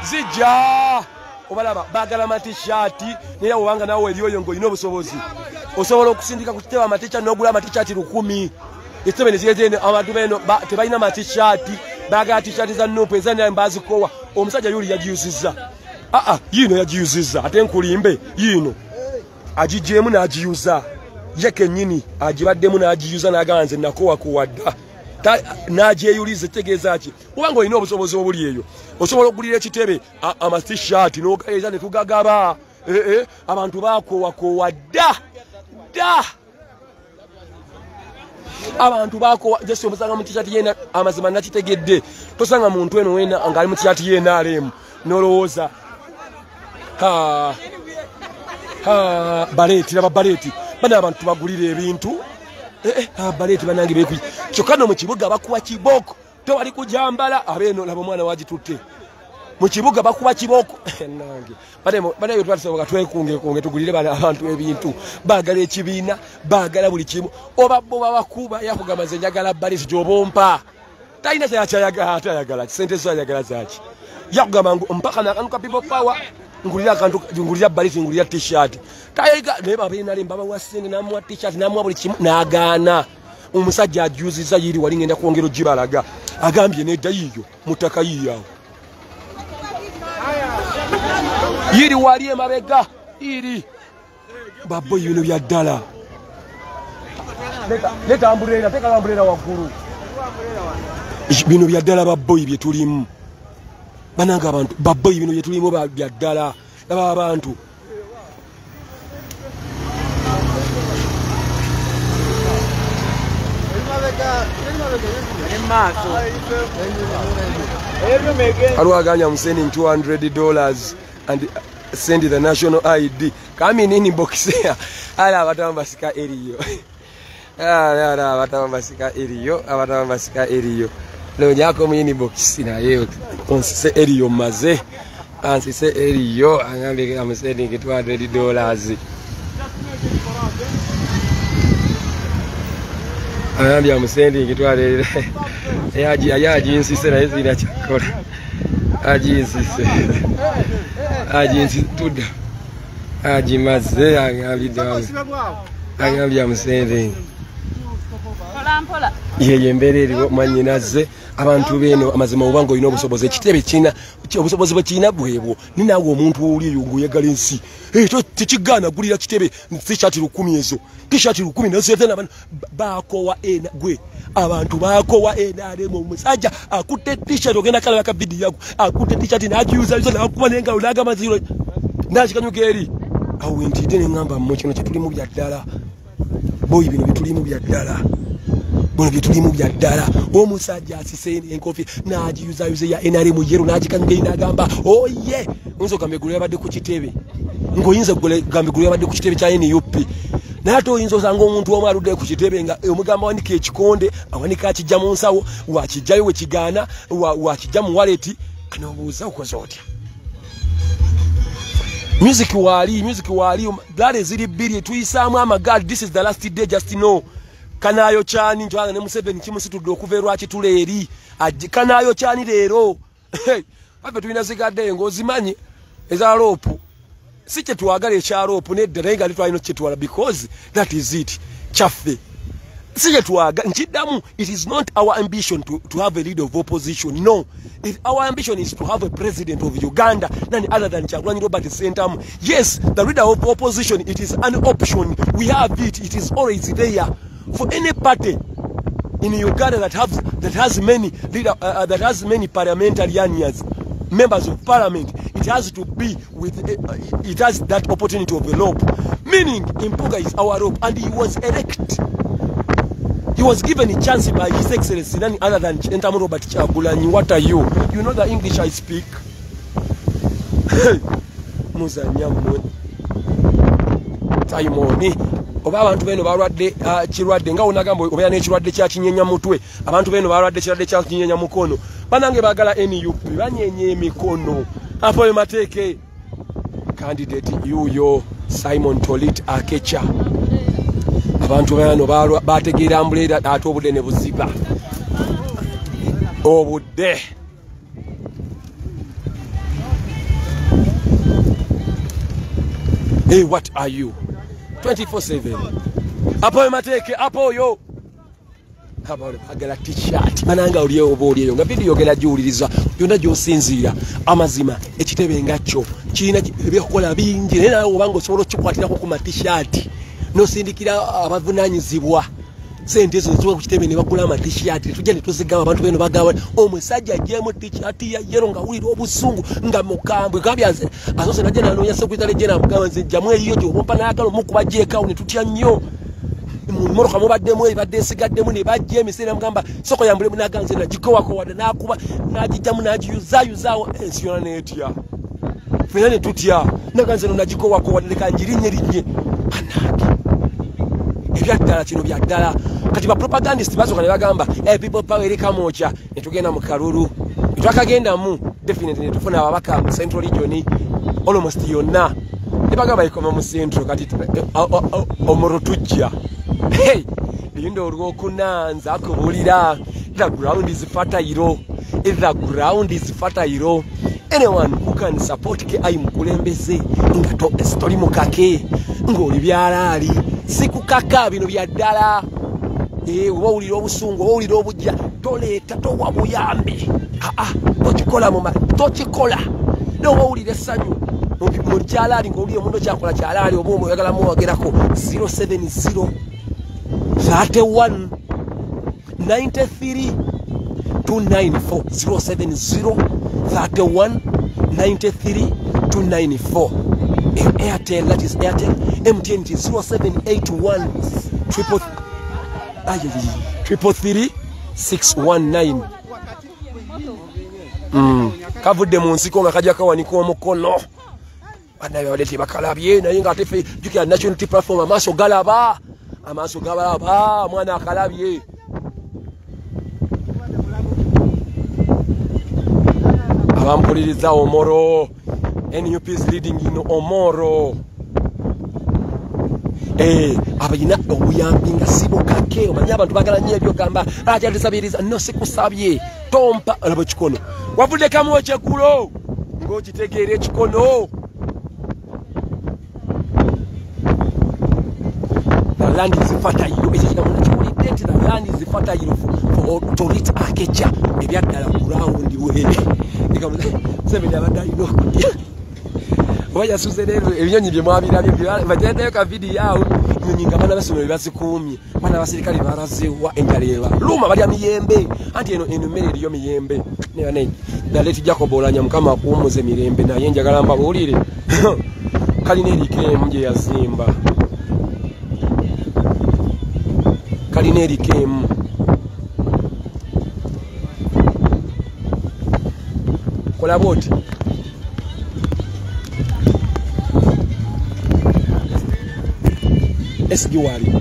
zijja obalaba bagala matishati naye wanga nawe eriyo ng'olina obusobozi osobola okusindika ku kitebe amaticha n'ogula amatishati 10 ekitebe ne ziyetene abantu beno tebalina matishati bagala tishati za nupu ezanira mbazikowa omusajja yuli yagiyuzizza yino yagiyuzizza ate nkulimbe yino agijeemu n'agiyuza ye kennyini agibaddemu n'agiyuza n'agamba nze nakowa kuwadda n'agyeyuliza tegeeza ki kubanga olina obusobozi obuli eyo osobola okugulira ekitebe amatishati n'ogaeza ne tugagaba abantu bakowakowa dda abantu bakowa jesi omusanga mu tishati yena amazima nakitegedde tosanga muntu eno wena ngaali mu tishati yena alemu nolowooza baleti laba baleti bana abantu bagulira ebintu baleti banange beku kyokano mu kibuga bakuwa kiboko to wali kujambala abeno laba mwana wagitutte mu kibuga bakuwa kiboko nange bane twalisoboka twekunge tugulire bana abantu ebintu bagala ekibiina bagala buli kimu oba bo bakuba yakugamba nze njagala baleti jobompa taina kyayagala sente zo yagala zaki yakugamba mpaka nakanuka people power ngulira baleti ngulira t-shirt tayiga ne babina limba bawasenge namwa t-shirt namwa buli kimu nagana umusajja ajuziza yiri wali ngenda kuongero jibalaga agambye nedda yiyo mutaka yiyawo yiri wali emabega yiri babbo yino bya ddala leta amburera teka amburera wakuru bino bya ddala babbo bye tulimu bananga abantu babbo bino bye tulimu bya ddala aba abantu Aruaganya I'm sending $200 and send the national ID. Come in box here. Ala batambasika eriyo. Ala batambasika eriyo. Abatambasika eriyo. Leo nyako mu box na yeo. Konsise eriyo maze. Ansise eriyo. Angambe I'm sending $200. Angambe I'm sending $200. Yaji insise na hizi ina chakora. Aji insise. Aji insise tuda. Aji maze angambe dawe. Angambe I'm sending. Yeye mbere eri manyinaze abantu beno amazima ubango ino obusobozi ekitebe kina obusobozi bwekina bwebo ninawo omuntu oli yungu yagala ensi to tikigana gulira kitebe t-shirt 10 ezo t-shirt 10 nasete n'abantu bakowa ena gwe abantu bakowa ena alemo musajja akutte t-shirt ogenda kala ka video yako akutte t-shirt n'agiuza izo nakuba nenga ulaga maziro nakikanyuka eri awo entide n'engamba mu kino kitulimu bya ddala boyi bino bitulimu bya ddala bono bitulimu bya ddala omusajja asisene enkofi n'agiyuza ya enare mu yero n'agikanyuka n'agamba oye nzo kambe gulya badde ku kitebe ngoyinza gule gambe gulya badde ku kitebe kya NUP nato oyinza osanga omuntu omu aludde ku kitebe nga omugamba wanika ekikonde awanika akijja mu nsawo wakijjayo we kigaana wakijja mu wallet kano obuuza okoze otya music wali dale ziri biri tuyisaamu amagadi this is the last day just know kanayo chani njwanga ne Museveni kimusitudde okuverwa kituleeri kanayo chani leero abe tulina zigadde ngozimanyi eza rope si kye twagala ekya rope nedda naye nga litwalina kyetwala because that is it chaffe si kye twagala nkiddamu it is not our ambition to have a leader of opposition no our ambition is to have a president of Uganda none other than Kyagulanyi Robert Sentamu. Yes, the leader of opposition, it is an option, we have it is always there for any party in Uganda that has many parliamentarians, members of parliament. It has to be with it has that opportunity of a rope, meaning Impuga is our rope, and he was elected. He was given a chance by His Excellency, none other than Sentamu Robert Kyagulanyi. What are you? You know the English I speak. Muzanyamu Taimoni oba abantu beno balwadde kirwadde nga onagamba obeera n'ekirwadde kya kinyenya mutwe abantu beno balwadde kirwadde kya kinyenya mukono banange bagala NUP banyenye emikono apo emateeke candidate yuyo Simon Tolit Akecha abantu beno bategeera ambulera ate obudde ne buziba obudde hey, what are you? 24/7. Apo mateke apo yo. Habale agala t-shirt. Mananga uliyo obolyeyo. Nga video gela juuliriza. Yonna gyosinzira amazima ekitebe ngacho. Kiina ebyokola bingi. Naye nawe obango osobola okikwatirako ku t-shirt. No sindikira abavunanyizibwa. Sente ezo ziwa ku kitebe ne bagula ama t-shirt. Tujja ne tuzigaba abantu beno bagawa. Omusajja ajjemu t-shirt ya yero nga wulira obusungu nga mukambwe. Kabyanze asose najja nanonya sekretary general mugamba nze jamu eyo gyo bompa n'akalo mukuba jekawo ne tutya nnyo. Mumoroka mubaddemu ebadde esigaddemu ne bajja emisera mugamba soko yambule munaganze na gikowako wadde n'akuba n'agijjamu n'agiyuzayuzaawo ensi yonna n'etya. fena ne tutya naganze no najikowa ko wadleka njirinnye linnye anake ebyaddala kino byaddala kati ba propagandist basoka ne bagamba people power eri kamocha ne tugenda mu kalulu twakagenda mu definitely tufuna ababaka mu central region almost yonna ne bagamba ikoma mu central kati Omoro tujja hey lindo olwokunanza akubulira the ground is fertile. The ground is fertile. Anyone who can support ke ai mukulembeze ngato story mukake ngoli byalali sikukaka bino byaddala wawulira obusungu wawulira obujja toleta towa buyambe tochikola mama tochikola no wawulira essanyu mu kyalali ngoli omundo kyakola kyalali obumu yagala muwagerako 070 31 93 294 070 31 93 294 Airtel, that is Airtel. MTN is 0781 333 619 kavudde mu nsiko nga kajja kawanika omukono banaye balete bakalabye naye nga atefe jukira national unity platform amaaso galaba mwana akalabye abampuliriza Omoro NUP is leading in Omoro abayina obuyambi nga sibo kake omanyi abantu bagala nnyo ebyogamba ajatisabiriza no sikusabye tompa alabo kikono wavudde kamu ekyeggulo ng'okitegeera ekikono the land is fertile ekyekigambo nakiwulidde nti the land is fertile to reach akeca ebyaddala kurawundi were Seveni abadde alina okudya oba yasuze leero ebinyonyi bye mwabirabye bagendeyo ka video awo enyonyi nga bana basomero bebazikuumye bana basirikale barazewa enjala luma balya miyembe anti eno mmere eriyo miyembe nebane naleti Jacob Olanya mukama akuwumuza emirembe naye njagala mbabuulire kalina erikeemu gye yazimba kalina erikeemu kola boti SG wali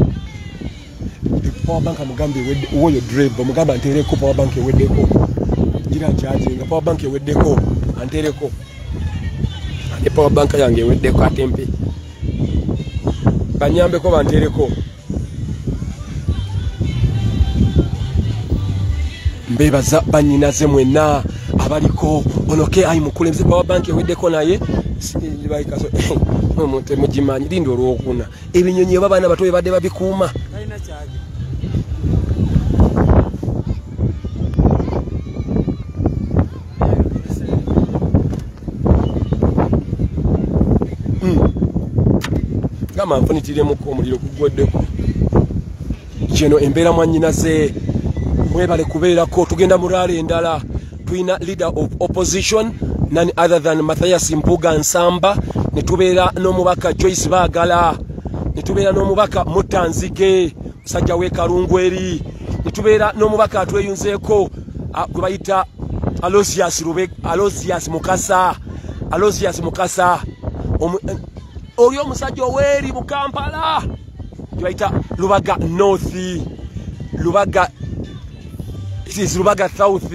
power bank amugambe woyo drive mugamba antereko power bank eweddeko gira charging power bank eweddeko antereko ane power bank yange eweddeko atempe banyambe ko bantereko mbebaza banyinaze mwena abaliko onoke ai mukulembeze power bank eweddeko naye libaikaso omuntu mujimanyi lindo olwokuna ebinyonyi babana batoye badde babikuuma kalina kyaje gama mfunitiremu omuliro kugweddeko kino embeera mwanyinaze mwebale kubeerako tugenda murale endala tuina leader of opposition none other than Matthias Mpuga Nsamba netubeera n'omubaka Joyce Baagala netubeera n'omubaka Mutanzige musajja we Kalungu eri netubeera n'omubaka atweyunzeeko gwe bayita Aloysius Mukasa oli omusajja oweeri mu Kampala gwe bayita Lubaga North Lubaga it is Lubaga South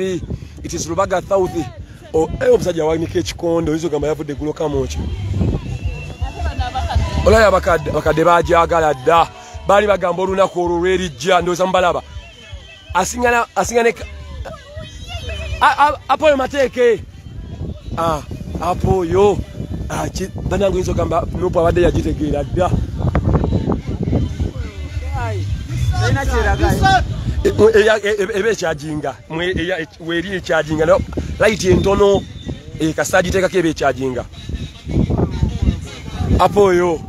omusajja wanika ekikondo oyinza ogamba yavudde eggulo kamokyo olaya abakadde bajagala dda baali bagamba olunaku olwo lwerijja ndowooza mubalaba asingana apoyo mateeke apoyo banange oyinza ogamba nupu abadde yagitegeera dda eba ekyajinga weri ekyajinga light entono kasagiteekako eba ekyajinga apoyo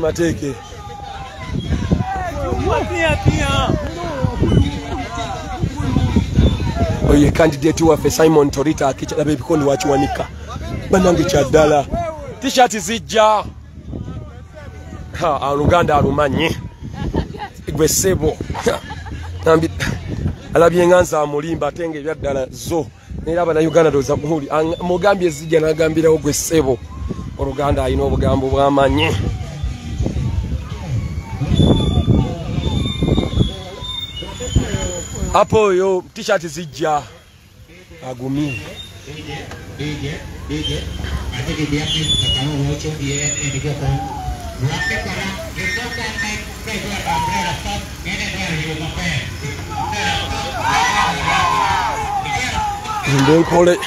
mateeke oye candidate waffe Simon Torita akikyalaba ebikondi wakiwanika banange kyaddala t-shirt zijja Oluganda alumanyi gwe ssebo alabye nga nze amulimba ate nga ebyaddala zo Era abana Uganda doza muhuli mugambye zijja nagambirawo gwe ssebo Oluganda alina obugambo bw'amanyi. Apo yo t-shirt zijja agumi. Ndenkole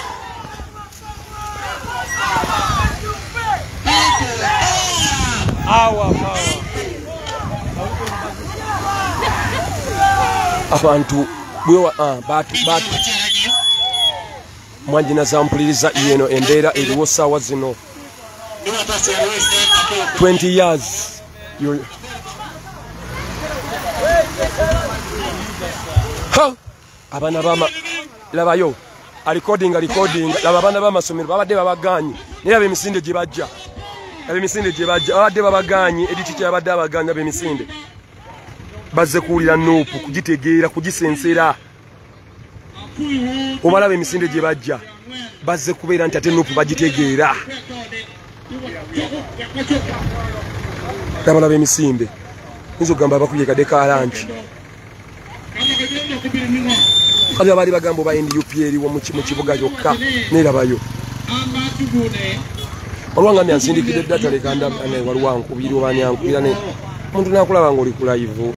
abantu bwewa batu mwanjina zampuliriza yeno embeera eriwo ssaawa zino 20 years ha abana bama labayo recording laba abana b'amasomero babadde babaganye naye abemisinde gye bajja babadde babaganye editi kyabadde abaganya abemisinde bazze kuwulira nuupu kugitegeera kugisensera obala abemisinde gye bajja bazze kubeera nti ate nuupu bagitegeera abala abemisinde nzo gamba abakubye kadde ka lanchi kali abali bagambo ba NUP eriwo mu kibuga kyokka nerabayo olwanga ne ansindikide data lekanda waliwo ankubiri oba ne ankubira ne muntu nakulaba ng'oli ku live